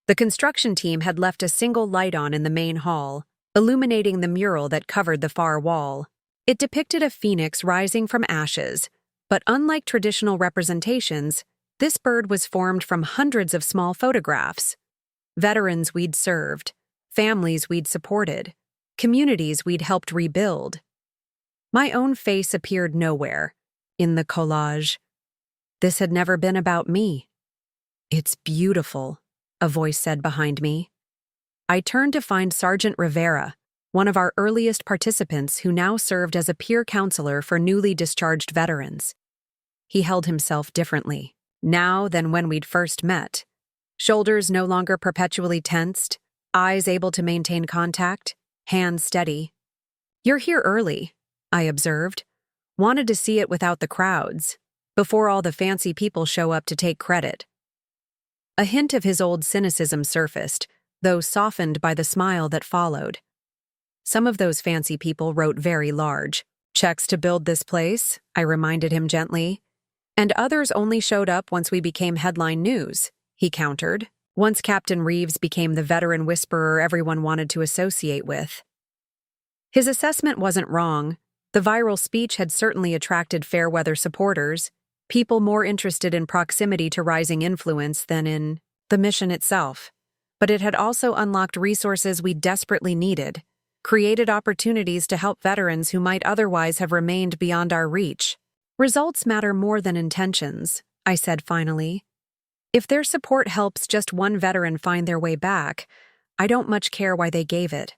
The construction team had left a single light on in the main hall, illuminating the mural that covered the far wall. It depicted a phoenix rising from ashes, but unlike traditional representations, this bird was formed from hundreds of small photographs. Veterans we'd served, families we'd supported, communities we'd helped rebuild. My own face appeared nowhere in the collage. This had never been about me. "It's beautiful," a voice said behind me. I turned to find Sergeant Rivera, one of our earliest participants who now served as a peer counselor for newly discharged veterans. He held himself differently, now than when we'd first met. Shoulders no longer perpetually tensed, eyes able to maintain contact, hands steady. "You're here early," I observed. "Wanted to see it without the crowds, before all the fancy people show up to take credit." A hint of his old cynicism surfaced, though softened by the smile that followed. "Some of those fancy people wrote very large checks to build this place," I reminded him gently. "And others only showed up once we became headline news," he countered. "Once Captain Reeves became the veteran whisperer everyone wanted to associate with." His assessment wasn't wrong. The viral speech had certainly attracted fair-weather supporters, people more interested in proximity to rising influence than in the mission itself. But it had also unlocked resources we desperately needed, created opportunities to help veterans who might otherwise have remained beyond our reach. "Results matter more than intentions," I said finally. "If their support helps just one veteran find their way back, I don't much care why they gave it."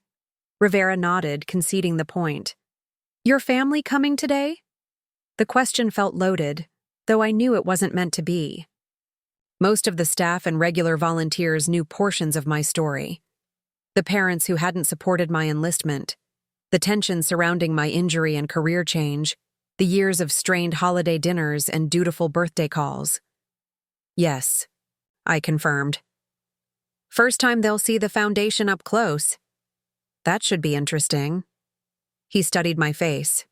Rivera nodded, conceding the point. "Your family coming today?" The question felt loaded, though I knew it wasn't meant to be. Most of the staff and regular volunteers knew portions of my story. The parents who hadn't supported my enlistment, the tension surrounding my injury and career change, the years of strained holiday dinners and dutiful birthday calls. "Yes," I confirmed. "First time they'll see the foundation up close." "That should be interesting." He studied my face.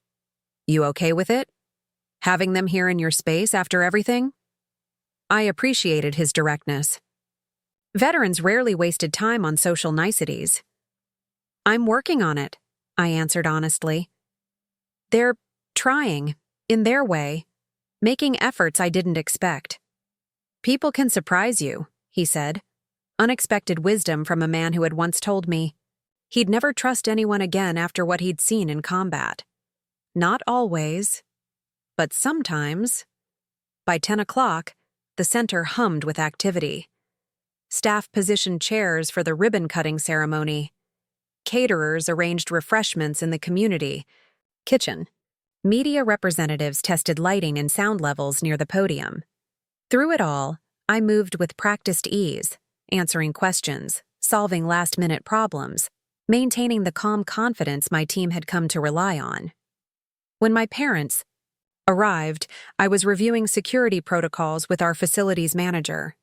"You okay with it? Having them here in your space after everything?" I appreciated his directness. Veterans rarely wasted time on social niceties. I'm working on it, I answered honestly. They're trying, in their way, making efforts I didn't expect. People can surprise you, he said. Unexpected wisdom from a man who had once told me he'd never trust anyone again after what he'd seen in combat. Not always, but sometimes. By 10 o'clock, the center hummed with activity. Staff positioned chairs for the ribbon-cutting ceremony. Caterers arranged refreshments in the community kitchen. Media representatives tested lighting and sound levels near the podium. Through it all, I moved with practiced ease, answering questions, solving last-minute problems, maintaining the calm confidence my team had come to rely on. When my parents arrived, I was reviewing security protocols with our facilities manager.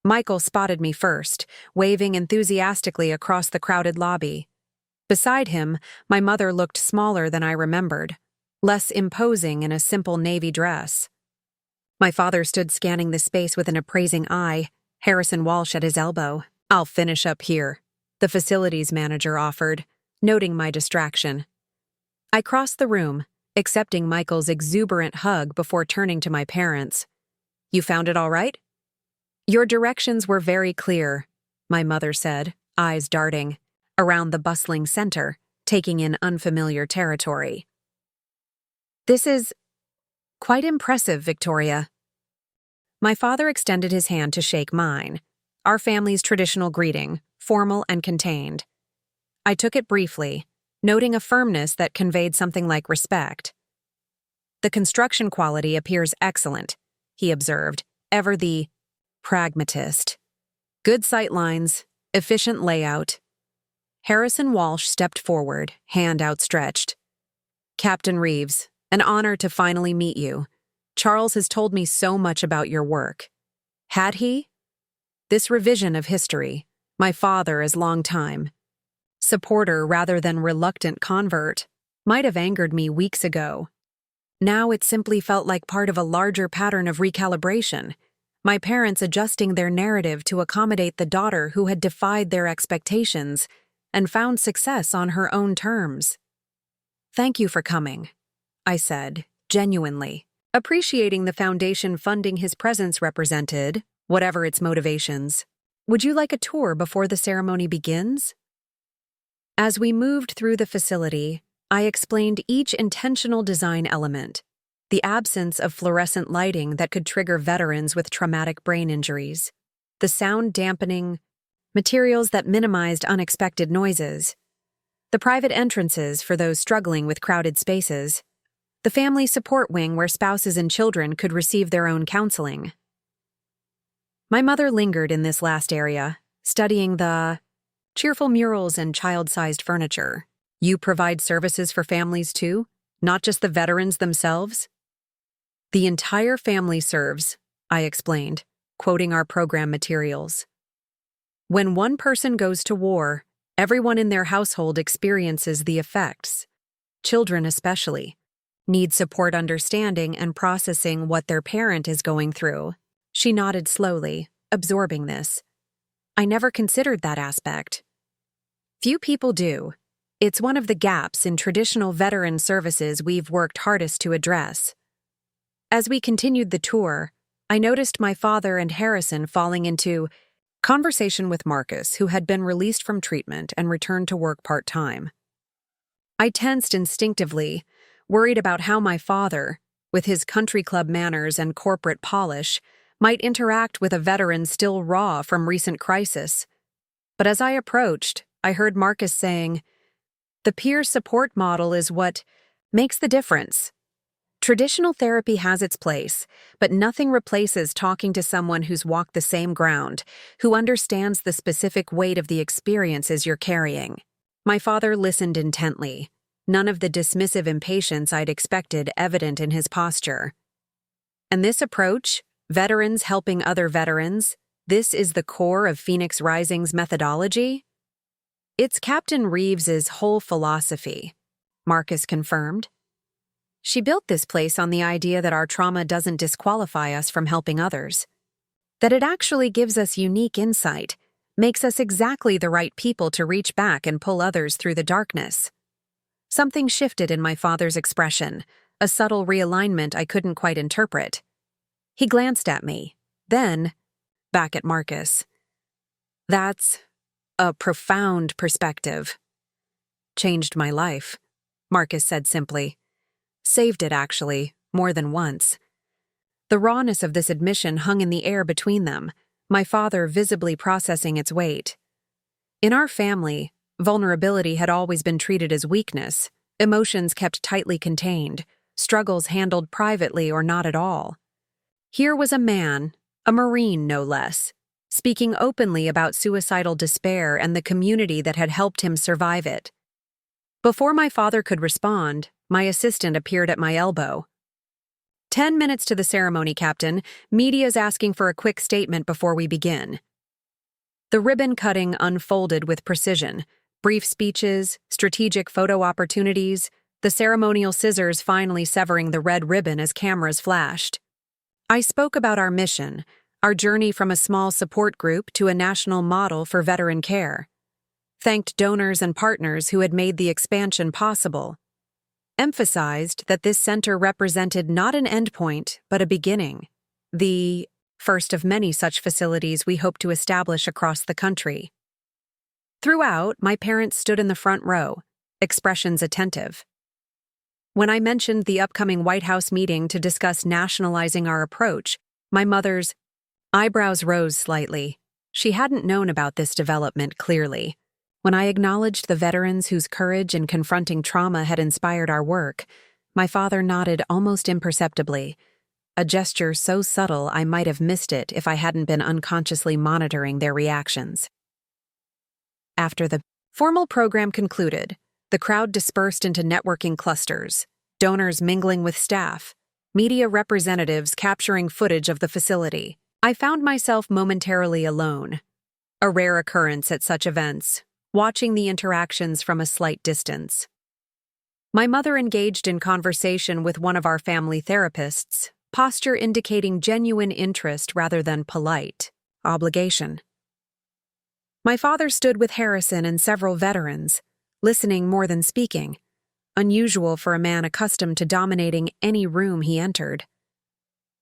Michael spotted me first, waving enthusiastically across the crowded lobby. Beside him, my mother looked smaller than I remembered, less imposing in a simple navy dress. My father stood scanning the space with an appraising eye, Harrison Walsh at his elbow. "I'll finish up here," the facilities manager offered, noting my distraction. I crossed the room, accepting Michael's exuberant hug before turning to my parents. "You found it all right?" "Your directions were very clear," my mother said, eyes darting around the bustling center, taking in unfamiliar territory. "This is quite impressive, Victoria." My father extended his hand to shake mine, our family's traditional greeting, formal and contained. I took it briefly, noting a firmness that conveyed something like respect. "The construction quality appears excellent," he observed, ever the pragmatist. "Good sight lines, efficient layout." Harrison Walsh stepped forward, hand outstretched. "Captain Reeves, an honor to finally meet you. Charles has told me so much about your work." Had he? This revision of history, my father as long-time supporter rather than reluctant convert, might have angered me weeks ago. Now it simply felt like part of a larger pattern of recalibration, my parents adjusting their narrative to accommodate the daughter who had defied their expectations and found success on her own terms. "Thank you for coming," I said, genuinely, appreciating the foundation funding his presence represented, whatever its motivations. "Would you like a tour before the ceremony begins?" As we moved through the facility, I explained each intentional design element, the absence of fluorescent lighting that could trigger veterans with traumatic brain injuries, the sound-dampening materials that minimized unexpected noises, the private entrances for those struggling with crowded spaces, the family support wing where spouses and children could receive their own counseling. My mother lingered in this last area, studying the cheerful murals and child-sized furniture. "You provide services for families too, not just the veterans themselves?" "The entire family serves," I explained, quoting our program materials. "When one person goes to war, everyone in their household experiences the effects. Children especially need support understanding and processing what their parent is going through." She nodded slowly, absorbing this. "I never considered that aspect." Few people do. It's one of the gaps in traditional veteran services we've worked hardest to address. As we continued the tour, I noticed my father and Harrison falling into conversation with Marcus, who had been released from treatment and returned to work part-time. I tensed instinctively, worried about how my father, with his country club manners and corporate polish, might interact with a veteran still raw from recent crisis. But as I approached, I heard Marcus saying, "The peer support model is what makes the difference. Traditional therapy has its place, but nothing replaces talking to someone who's walked the same ground, who understands the specific weight of the experiences you're carrying." My father listened intently, none of the dismissive impatience I'd expected evident in his posture. "And this approach, veterans helping other veterans, this is the core of Phoenix Rising's methodology?" "It's Captain Reeves's whole philosophy," Marcus confirmed. "She built this place on the idea that our trauma doesn't disqualify us from helping others. that it actually gives us unique insight, makes us exactly the right people to reach back and pull others through the darkness. Something shifted in my father's expression, a subtle realignment I couldn't quite interpret. He glanced at me, then back at Marcus. That's a profound perspective. Changed my life, Marcus said simply. Saved it, actually, more than once. The rawness of this admission hung in the air between them, my father visibly processing its weight. In our family, vulnerability had always been treated as weakness, emotions kept tightly contained, struggles handled privately or not at all. Here was a man, a Marine no less, speaking openly about suicidal despair and the community that had helped him survive it. Before my father could respond, my assistant appeared at my elbow. 10 minutes to the ceremony, Captain. Media's asking for a quick statement before we begin. The ribbon cutting unfolded with precision. Brief speeches, strategic photo opportunities, the ceremonial scissors finally severing the red ribbon as cameras flashed. I spoke about our mission, our journey from a small support group to a national model for veteran care. Thanked donors and partners who had made the expansion possible. Emphasized that this center represented not an endpoint, but a beginning, the first of many such facilities we hope to establish across the country. Throughout, my parents stood in the front row, expressions attentive. When I mentioned the upcoming White House meeting to discuss nationalizing our approach, my mother's eyebrows rose slightly. She hadn't known about this development clearly. When I acknowledged the veterans whose courage in confronting trauma had inspired our work, my father nodded almost imperceptibly, a gesture so subtle I might have missed it if I hadn't been unconsciously monitoring their reactions. After the formal program concluded, the crowd dispersed into networking clusters, donors mingling with staff, media representatives capturing footage of the facility. I found myself momentarily alone, a rare occurrence at such events, watching the interactions from a slight distance. My mother engaged in conversation with one of our family therapists, posture indicating genuine interest rather than polite obligation. My father stood with Harrison and several veterans, listening more than speaking, unusual for a man accustomed to dominating any room he entered.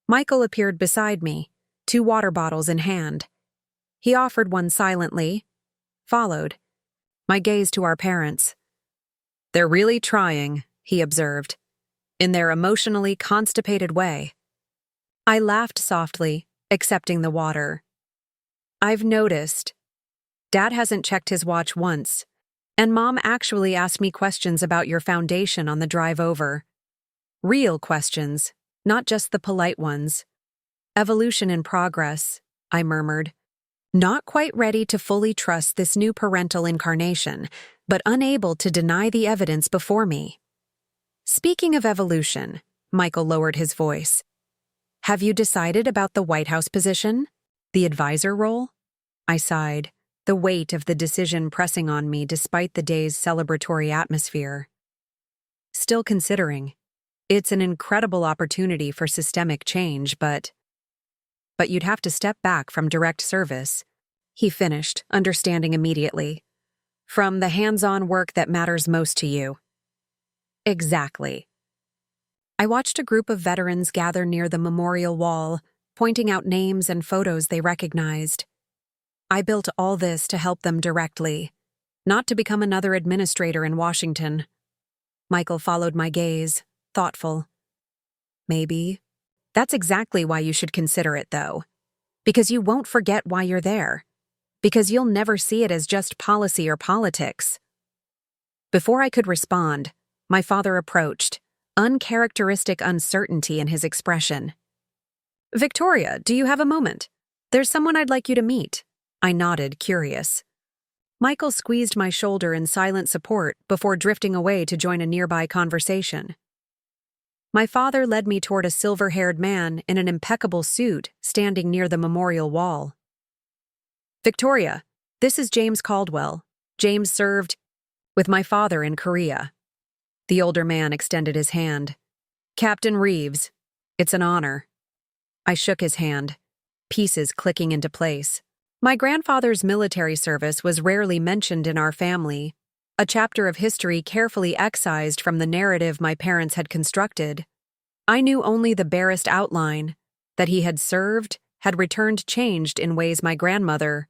Michael appeared beside me, 2 water bottles in hand. He offered one silently, followed. My gaze to our parents. They're really trying, he observed, in their emotionally constipated way. I laughed softly, accepting the water. I've noticed. Dad hasn't checked his watch once, and Mom actually asked me questions about your foundation on the drive over. Real questions, not just the polite ones. Evolution in progress, I murmured. Not quite ready to fully trust this new parental incarnation, but unable to deny the evidence before me. Speaking of evolution, Michael lowered his voice. Have you decided about the White House position? The advisor role? I sighed, the weight of the decision pressing on me despite the day's celebratory atmosphere. Still considering. It's an incredible opportunity for systemic change, but you'd have to step back from direct service, he finished, understanding immediately. From the hands-on work that matters most to you. Exactly. I watched a group of veterans gather near the memorial wall, pointing out names and photos they recognized. I built all this to help them directly, not to become another administrator in Washington. Michael followed my gaze, thoughtful. Maybe. That's exactly why you should consider it, though. Because you won't forget why you're there. Because you'll never see it as just policy or politics. Before I could respond, my father approached, uncharacteristic uncertainty in his expression. Victoria, do you have a moment? There's someone I'd like you to meet. I nodded, curious. Michael squeezed my shoulder in silent support before drifting away to join a nearby conversation. My father led me toward a silver-haired man in an impeccable suit standing near the memorial wall. Victoria, this is James Caldwell. James served with my father in Korea. The older man extended his hand. Captain Reeves, it's an honor. I shook his hand. pieces clicking into place. My grandfather's military service was rarely mentioned in our family, a chapter of history carefully excised from the narrative my parents had constructed. I knew only the barest outline, that he had served, had returned changed in ways my grandmother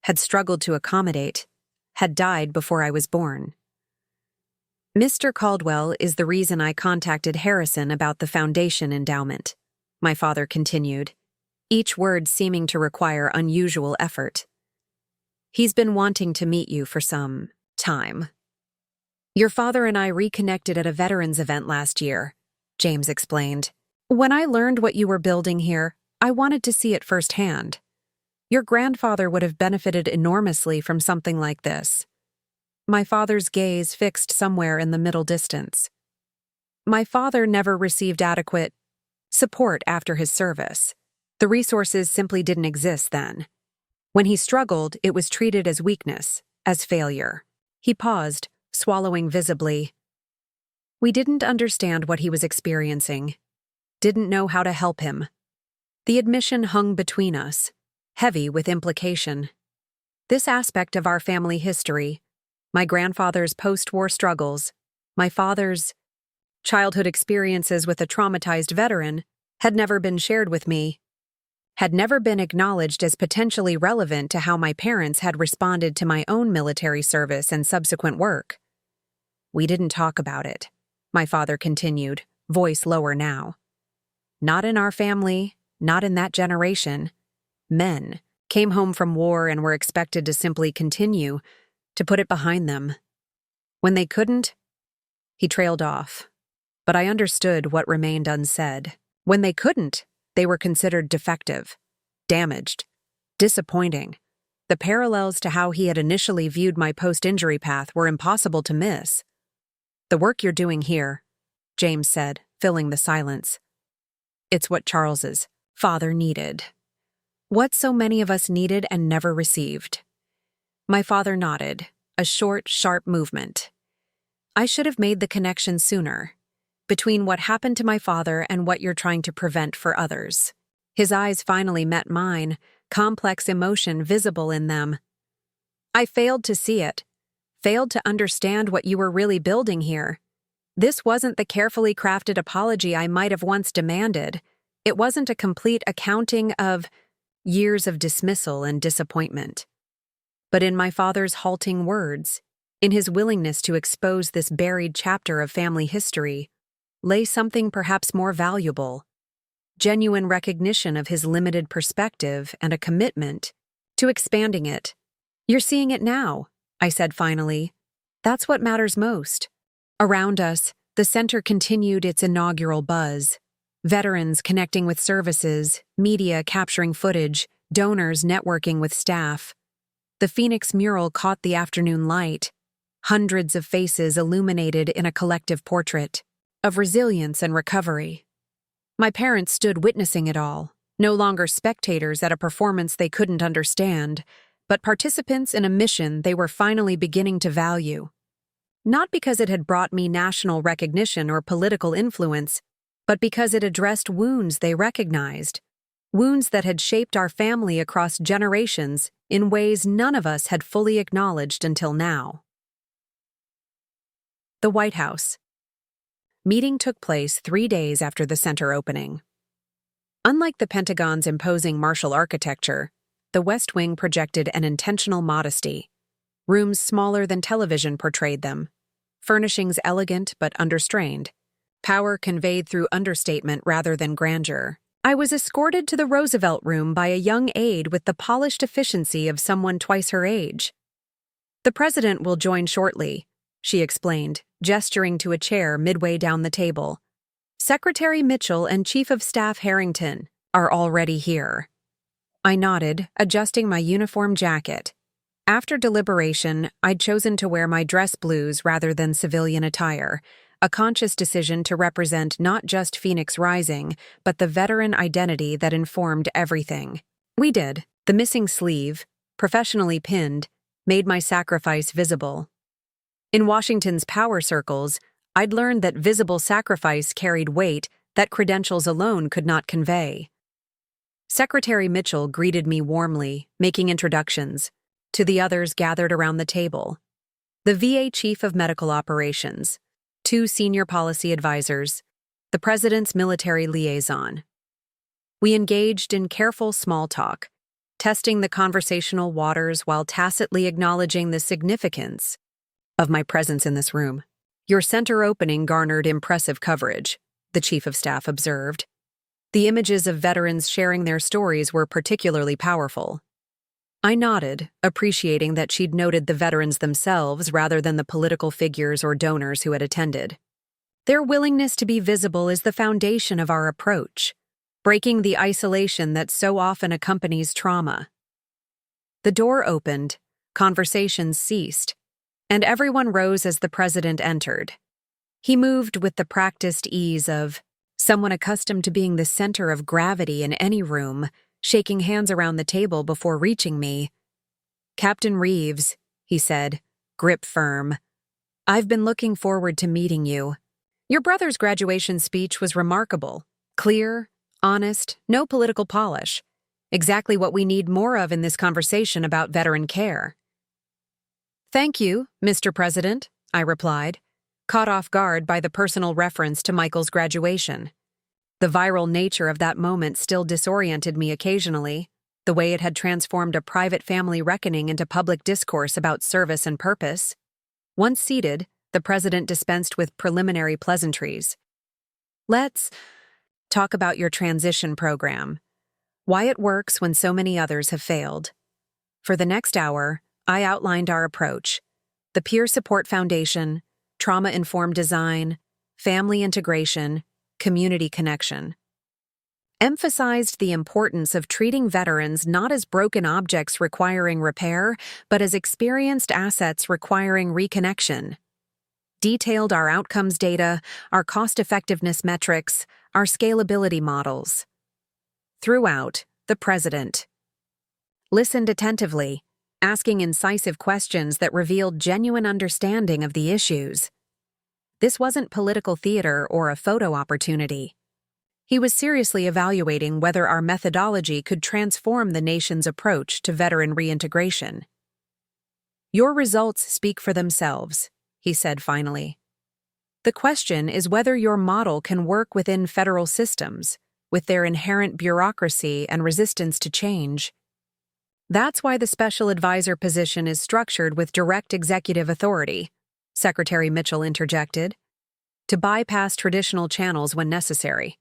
had struggled to accommodate, had died before I was born. Mr. Caldwell is the reason I contacted Harrison about the foundation endowment, my father continued, each word seeming to require unusual effort. He's been wanting to meet you for some time. Your father and I reconnected at a veterans event last year, James explained. When I learned what you were building here, I wanted to see it firsthand. Your grandfather would have benefited enormously from something like this. My father's gaze fixed somewhere in the middle distance. My father never received adequate support after his service. The resources simply didn't exist then. When he struggled, it was treated as weakness, as failure. He paused, swallowing visibly. We didn't understand what he was experiencing, didn't know how to help him. The admission hung between us, heavy with implication. This aspect of our family history, my grandfather's post-war struggles, my father's childhood experiences with a traumatized veteran, had never been shared with me, had never been acknowledged as potentially relevant to how my parents had responded to my own military service and subsequent work. We didn't talk about it, my father continued, voice lower now. Not in our family, not in that generation. Men came home from war and were expected to simply continue, to put it behind them. When they couldn't, he trailed off. But I understood what remained unsaid. When they couldn't, they were considered defective, damaged, disappointing. The parallels to how he had initially viewed my post-injury path were impossible to miss. The work you're doing here, James said, filling the silence. It's what Charles's father needed. What so many of us needed and never received. My father nodded, a short, sharp movement. I should have made the connection sooner, between what happened to my father and what you're trying to prevent for others. His eyes finally met mine, complex emotion visible in them. I failed to see it, failed to understand what you were really building here. This wasn't the carefully crafted apology I might have once demanded. It wasn't a complete accounting of years of dismissal and disappointment. But in my father's halting words, in his willingness to expose this buried chapter of family history, lay something perhaps more valuable, genuine recognition of his limited perspective and a commitment to expanding it. You're seeing it now, I said finally. That's what matters most. Around us, the center continued its inaugural buzz. Veterans connecting with services, media capturing footage, donors networking with staff. The Phoenix mural caught the afternoon light, hundreds of faces illuminated in a collective portrait of resilience and recovery. My parents stood witnessing it all, no longer spectators at a performance they couldn't understand, but participants in a mission they were finally beginning to value. Not because it had brought me national recognition or political influence, but because it addressed wounds they recognized, wounds that had shaped our family across generations in ways none of us had fully acknowledged until now. The White House. Meeting took place 3 days after the center opening. Unlike the Pentagon's imposing martial architecture, the West Wing projected an intentional modesty. Rooms smaller than television portrayed them, furnishings elegant but understrained, power conveyed through understatement rather than grandeur. I was escorted to the Roosevelt Room by a young aide with the polished efficiency of someone twice her age. The president will join shortly, she explained, gesturing to a chair midway down the table. Secretary Mitchell and Chief of Staff Harrington are already here. I nodded, adjusting my uniform jacket. After deliberation, I'd chosen to wear my dress blues rather than civilian attire, a conscious decision to represent not just Phoenix Rising, but the veteran identity that informed everything. We did. The missing sleeve, professionally pinned, made my sacrifice visible. In Washington's power circles, I'd learned that visible sacrifice carried weight that credentials alone could not convey. Secretary Mitchell greeted me warmly, making introductions to the others gathered around the table. The VA Chief of Medical Operations, 2 senior policy advisors, the President's military liaison. We engaged in careful small talk, testing the conversational waters while tacitly acknowledging the significance of my presence in this room. Your center opening garnered impressive coverage, the Chief of Staff observed. The images of veterans sharing their stories were particularly powerful. I nodded, appreciating that she'd noted the veterans themselves rather than the political figures or donors who had attended. Their willingness to be visible is the foundation of our approach, breaking the isolation that so often accompanies trauma. The door opened, conversations ceased, and everyone rose as the President entered. He moved with the practiced ease of someone accustomed to being the center of gravity in any room, shaking hands around the table before reaching me. "Captain Reeves," he said, grip firm. "I've been looking forward to meeting you. Your brother's graduation speech was remarkable. Clear, honest, no political polish. Exactly what we need more of in this conversation about veteran care." "Thank you, Mr. President," I replied, caught off guard by the personal reference to Michael's graduation. The viral nature of that moment still disoriented me occasionally, the way it had transformed a private family reckoning into public discourse about service and purpose. Once seated, the President dispensed with preliminary pleasantries. "Let's talk about your transition program, why it works when so many others have failed." For the next hour, I outlined our approach: the Peer Support Foundation, trauma-informed design, family integration, community connection. Emphasized the importance of treating veterans not as broken objects requiring repair, but as experienced assets requiring reconnection. Detailed our outcomes data, our cost-effectiveness metrics, our scalability models. Throughout, the President listened attentively, asking incisive questions that revealed genuine understanding of the issues. This wasn't political theater or a photo opportunity. He was seriously evaluating whether our methodology could transform the nation's approach to veteran reintegration. "Your results speak for themselves," he said finally. "The question is whether your model can work within federal systems, with their inherent bureaucracy and resistance to change. That's why the special advisor position is structured with direct executive authority," Secretary Mitchell interjected, "to bypass traditional channels when necessary."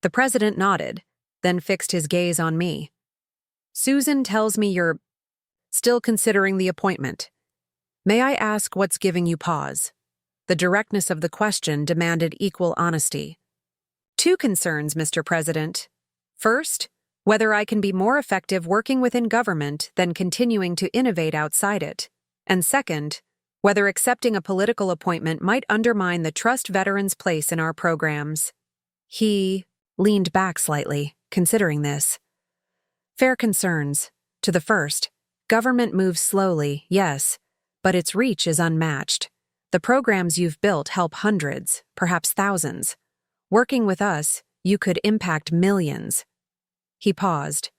The President nodded, then fixed his gaze on me. "Susan tells me you're still considering the appointment. May I ask what's giving you pause?" The directness of the question demanded equal honesty. "Two concerns, Mr. President. First, whether I can be more effective working within government than continuing to innovate outside it. And second, whether accepting a political appointment might undermine the trust veterans place in our programs." He leaned back slightly, considering this. "Fair concerns. To the first, government moves slowly, yes, but its reach is unmatched. The programs you've built help hundreds, perhaps thousands. Working with us, you could impact millions." He paused,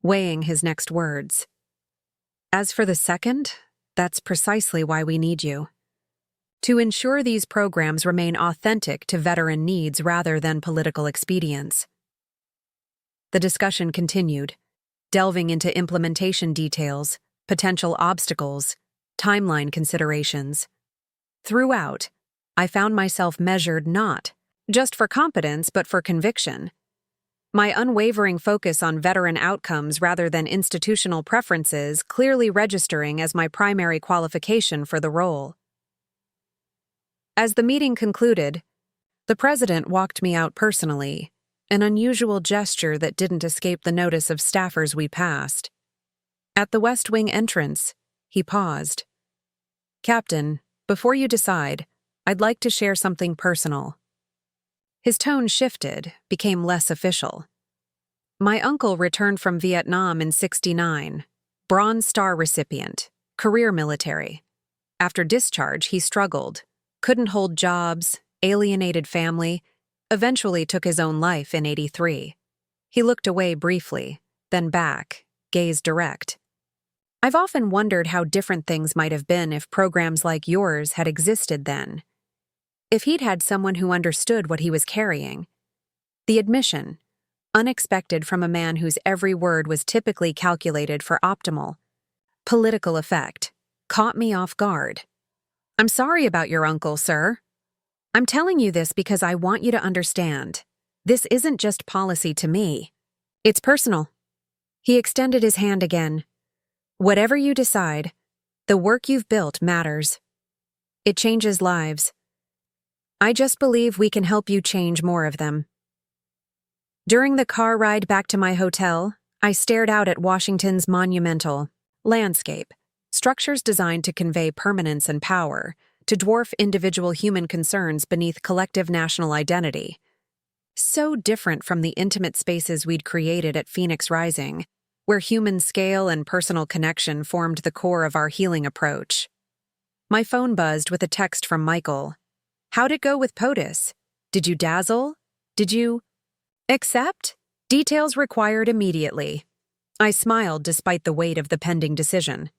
weighing his next words. "As for the second, that's precisely why we need you. To ensure these programs remain authentic to veteran needs rather than political expedients." The discussion continued, delving into implementation details, potential obstacles, timeline considerations. Throughout, I found myself measured not just for competence but for conviction. My unwavering focus on veteran outcomes rather than institutional preferences clearly registering as my primary qualification for the role. As the meeting concluded, the President walked me out personally, an unusual gesture that didn't escape the notice of staffers we passed. At the West Wing entrance, he paused. "Captain, before you decide, I'd like to share something personal." His tone shifted, became less official. "My uncle returned from Vietnam in '69, Bronze Star recipient, career military. After discharge, he struggled, couldn't hold jobs, alienated family, eventually took his own life in '83. He looked away briefly, then back, gaze direct. I've often wondered how different things might have been if programs like yours had existed then. If he'd had someone who understood what he was carrying. The admission, unexpected from a man whose every word was typically calculated for optimal political effect, caught me off guard. I'm sorry about your uncle, sir. I'm telling you this because I want you to understand. This isn't just policy to me. It's personal. He extended his hand again. Whatever you decide, the work you've built matters. It changes lives. I just believe we can help you change more of them. During the car ride back to my hotel, I stared out at Washington's monumental landscape, structures designed to convey permanence and power, to dwarf individual human concerns beneath collective national identity. So different from the intimate spaces we'd created at Phoenix Rising, where human scale and personal connection formed the core of our healing approach. My phone buzzed with a text from Michael. How'd it go with POTUS? Did you dazzle? Did you accept? Details required immediately. I smiled despite the weight of the pending decision.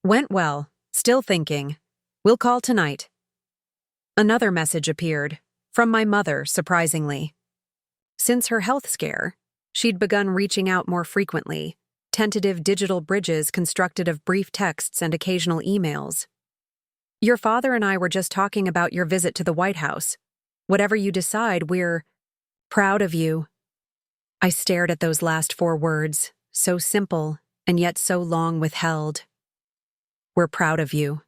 Went well, still thinking. We'll call tonight. Another message appeared, from my mother, surprisingly. Since her health scare, she'd begun reaching out more frequently, tentative digital bridges constructed of brief texts and occasional emails. Your father and I were just talking about your visit to the White House. Whatever you decide, we're proud of you. I stared at those last 4 words, so simple and yet so long withheld. We're proud of you.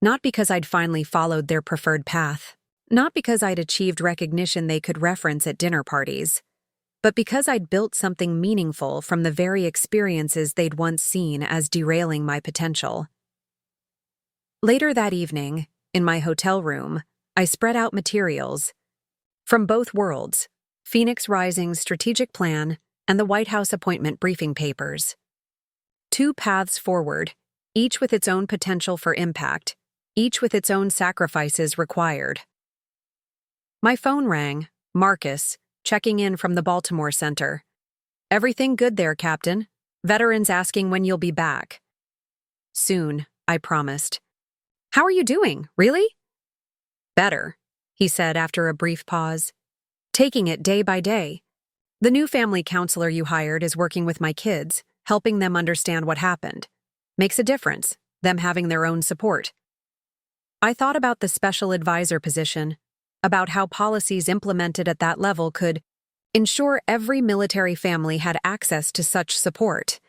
Not because I'd finally followed their preferred path, not because I'd achieved recognition they could reference at dinner parties, but because I'd built something meaningful from the very experiences they'd once seen as derailing my potential. Later that evening, in my hotel room, I spread out materials from both worlds, Phoenix Rising's strategic plan and the White House appointment briefing papers. 2 paths forward, each with its own potential for impact, each with its own sacrifices required. My phone rang, Marcus, checking in from the Baltimore Center. Everything good there, Captain? Veterans asking when you'll be back. Soon, I promised. How are you doing, really? Better, he said after a brief pause. Taking it day by day. The new family counselor you hired is working with my kids, helping them understand what happened. Makes a difference, them having their own support. I thought about the special advisor position, about how policies implemented at that level could ensure every military family had access to such support.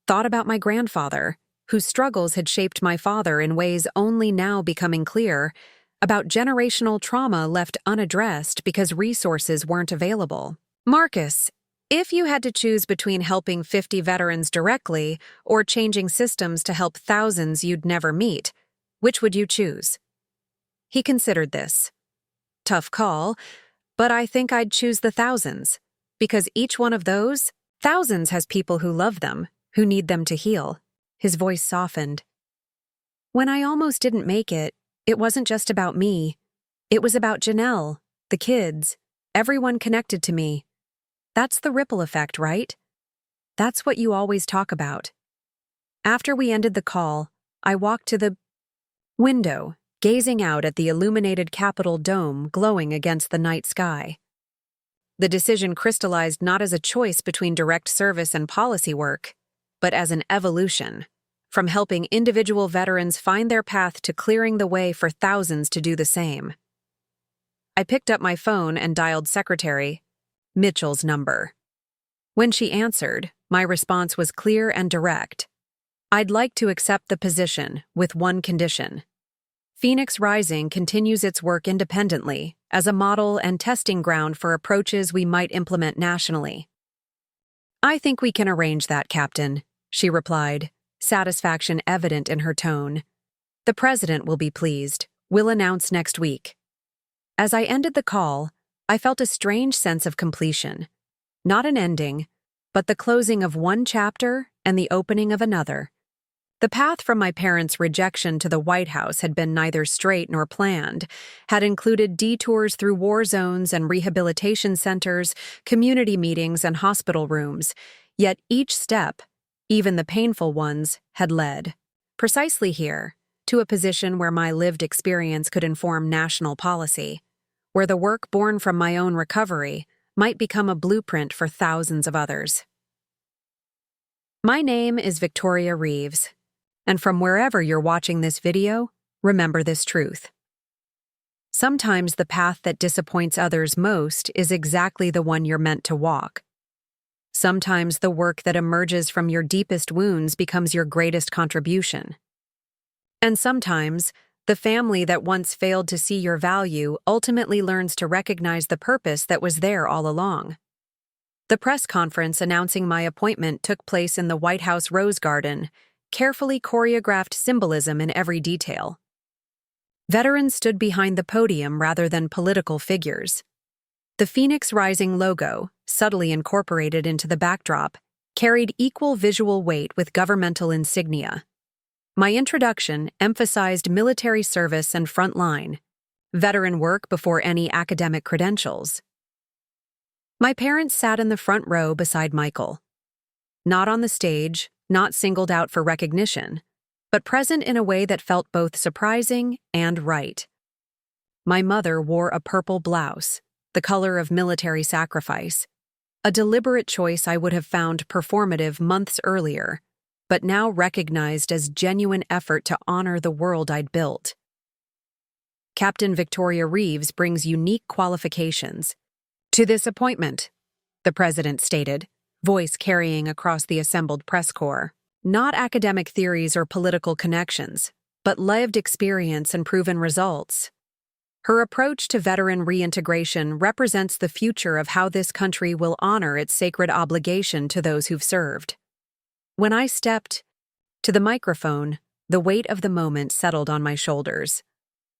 Thought about my grandfather, whose struggles had shaped my father in ways only now becoming clear, about generational trauma left unaddressed because resources weren't available. Marcus, if you had to choose between helping 50 veterans directly or changing systems to help thousands you'd never meet, which would you choose? He considered this. Tough call, but I think I'd choose the thousands, because each one of those, thousands has people who love them, who need them to heal. His voice softened. When I almost didn't make it, it wasn't just about me. It was about Janelle, the kids, everyone connected to me. That's the ripple effect, right? That's what you always talk about. After we ended the call, I walked to the window, gazing out at the illuminated Capitol dome glowing against the night sky. The decision crystallized not as a choice between direct service and policy work, but as an evolution, from helping individual veterans find their path to clearing the way for thousands to do the same. I picked up my phone and dialed Secretary Mitchell's number. When she answered, my response was clear and direct. I'd like to accept the position with one condition. Phoenix Rising continues its work independently as a model and testing ground for approaches we might implement nationally. I think we can arrange that, Captain, she replied, satisfaction evident in her tone. The President will be pleased. We'll announce next week. As I ended the call, I felt a strange sense of completion. Not an ending, but the closing of one chapter and the opening of another. The path from my parents' rejection to the White House had been neither straight nor planned, had included detours through war zones and rehabilitation centers, community meetings and hospital rooms, yet each step, even the painful ones, had led, precisely here, to a position where my lived experience could inform national policy, where the work born from my own recovery might become a blueprint for thousands of others. My name is Victoria Reeves, and from wherever you're watching this video, remember this truth. Sometimes the path that disappoints others most is exactly the one you're meant to walk. Sometimes the work that emerges from your deepest wounds becomes your greatest contribution. And sometimes, the family that once failed to see your value ultimately learns to recognize the purpose that was there all along. The press conference announcing my appointment took place in the White House Rose Garden, carefully choreographed symbolism in every detail. Veterans stood behind the podium rather than political figures. The Phoenix Rising logo, subtly incorporated into the backdrop, carried equal visual weight with governmental insignia. My introduction emphasized military service and front line, veteran work before any academic credentials. My parents sat in the front row beside Michael. Not on the stage, not singled out for recognition, but present in a way that felt both surprising and right. My mother wore a purple blouse, the color of military sacrifice, a deliberate choice I would have found performative months earlier, but now recognized as genuine effort to honor the world I'd built. Captain Victoria Reeves brings unique qualifications to this appointment, the president stated, voice carrying across the assembled press corps. Not academic theories or political connections, but lived experience and proven results. Her approach to veteran reintegration represents the future of how this country will honor its sacred obligation to those who've served. When I stepped to the microphone, the weight of the moment settled on my shoulders.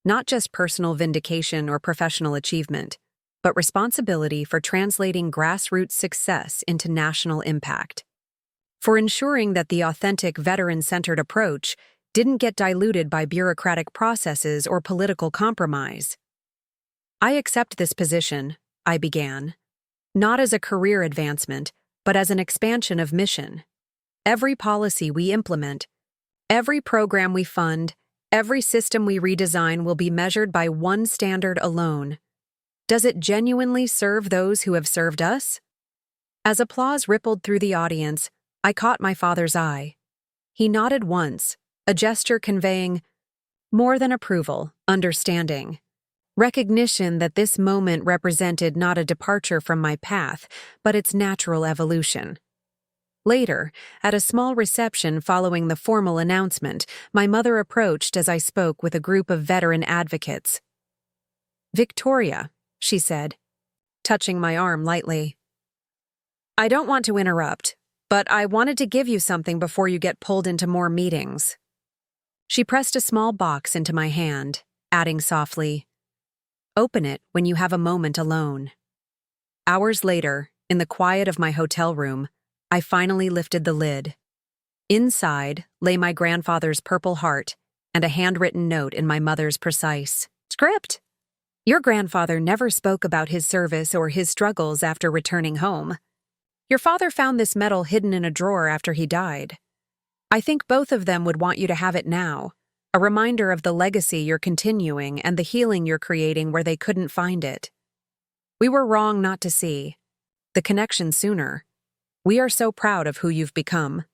Not just personal vindication or professional achievement, but responsibility for translating grassroots success into national impact. For ensuring that the authentic veteran-centered approach didn't get diluted by bureaucratic processes or political compromise. I accept this position, I began, not as a career advancement, but as an expansion of mission. Every policy we implement, every program we fund, every system we redesign will be measured by one standard alone. Does it genuinely serve those who have served us? As applause rippled through the audience, I caught my father's eye. He nodded once, a gesture conveying more than approval, understanding. Recognition that this moment represented not a departure from my path, but its natural evolution. Later, at a small reception following the formal announcement, my mother approached as I spoke with a group of veteran advocates. "Victoria," she said, touching my arm lightly. "I don't want to interrupt, but I wanted to give you something before you get pulled into more meetings." She pressed a small box into my hand, adding softly, "Open it when you have a moment alone." Hours later, in the quiet of my hotel room, I finally lifted the lid. Inside lay my grandfather's purple heart and a handwritten note in my mother's precise script. "Your grandfather never spoke about his service or his struggles after returning home. Your father found this medal hidden in a drawer after he died. I think both of them would want you to have it now, a reminder of the legacy you're continuing and the healing you're creating where they couldn't find it. We were wrong not to see the connection sooner. We are so proud of who you've become."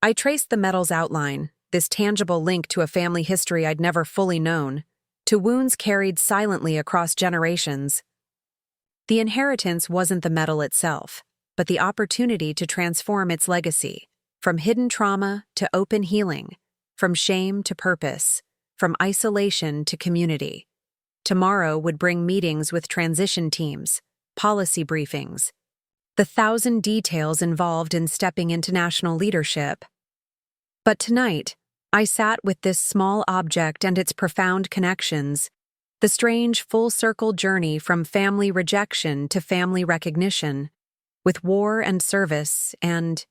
I traced the medal's outline, this tangible link to a family history I'd never fully known, to wounds carried silently across generations. The inheritance wasn't the medal itself, but the opportunity to transform its legacy, from hidden trauma to open healing, from shame to purpose, from isolation to community. Tomorrow would bring meetings with transition teams, policy briefings, the 1,000 details involved in stepping into national leadership. But tonight, I sat with this small object and its profound connections, the strange full-circle journey from family rejection to family recognition, with war and service and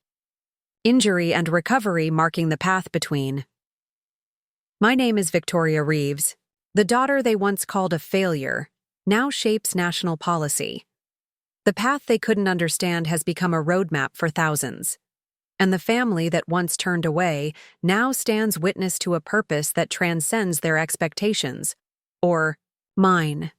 injury and recovery marking the path between. My name is Victoria Reeves. The daughter they once called a failure now shapes national policy. The path they couldn't understand has become a roadmap for thousands. And the family that once turned away now stands witness to a purpose that transcends their expectations. Or mine.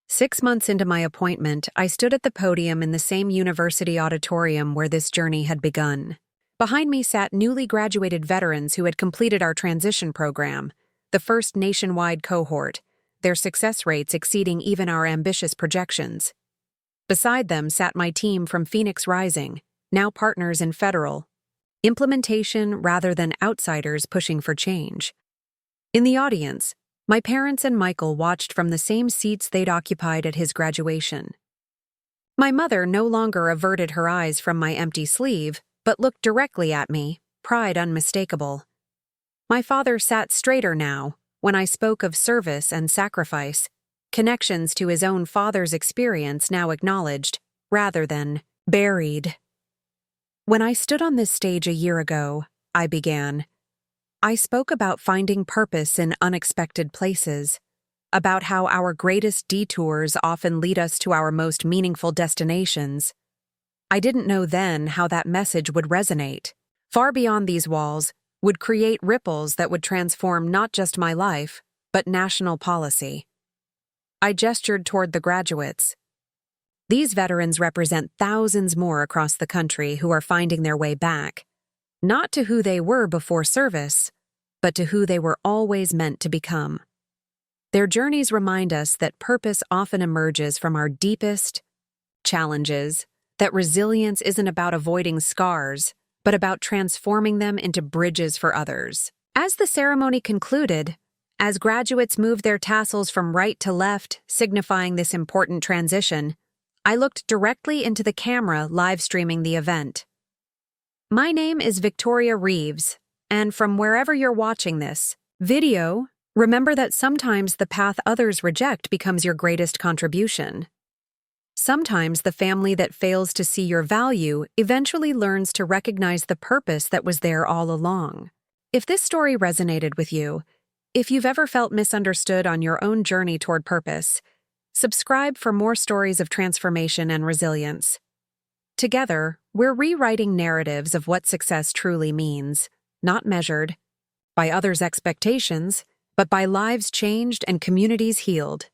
6 months into my appointment, I stood at the podium in the same university auditorium where this journey had begun. Behind me sat newly graduated veterans who had completed our transition program, the first nationwide cohort, their success rates exceeding even our ambitious projections. Beside them sat my team from Phoenix Rising, now partners in federal implementation rather than outsiders pushing for change. In the audience, my parents and Michael watched from the same seats they'd occupied at his graduation. My mother no longer averted her eyes from my empty sleeve, but looked directly at me, pride unmistakable. My father sat straighter now, when I spoke of service and sacrifice, connections to his own father's experience now acknowledged, rather than buried. When I stood on this stage a year ago, I began. I spoke about finding purpose in unexpected places, about how our greatest detours often lead us to our most meaningful destinations. I didn't know then how that message would resonate. Far beyond these walls, would create ripples that would transform not just my life, but national policy. I gestured toward the graduates. These veterans represent thousands more across the country who are finding their way back, not to who they were before service, but to who they were always meant to become. Their journeys remind us that purpose often emerges from our deepest challenges, that resilience isn't about avoiding scars, but about transforming them into bridges for others. As the ceremony concluded, as graduates moved their tassels from right to left, signifying this important transition, I looked directly into the camera live streaming the event. My name is Victoria Reeves, and from wherever you're watching this video, remember that sometimes the path others reject becomes your greatest contribution. Sometimes the family that fails to see your value eventually learns to recognize the purpose that was there all along. If this story resonated with you, if you've ever felt misunderstood on your own journey toward purpose, subscribe for more stories of transformation and resilience. Together, we're rewriting narratives of what success truly means, not measured by others' expectations, but by lives changed and communities healed.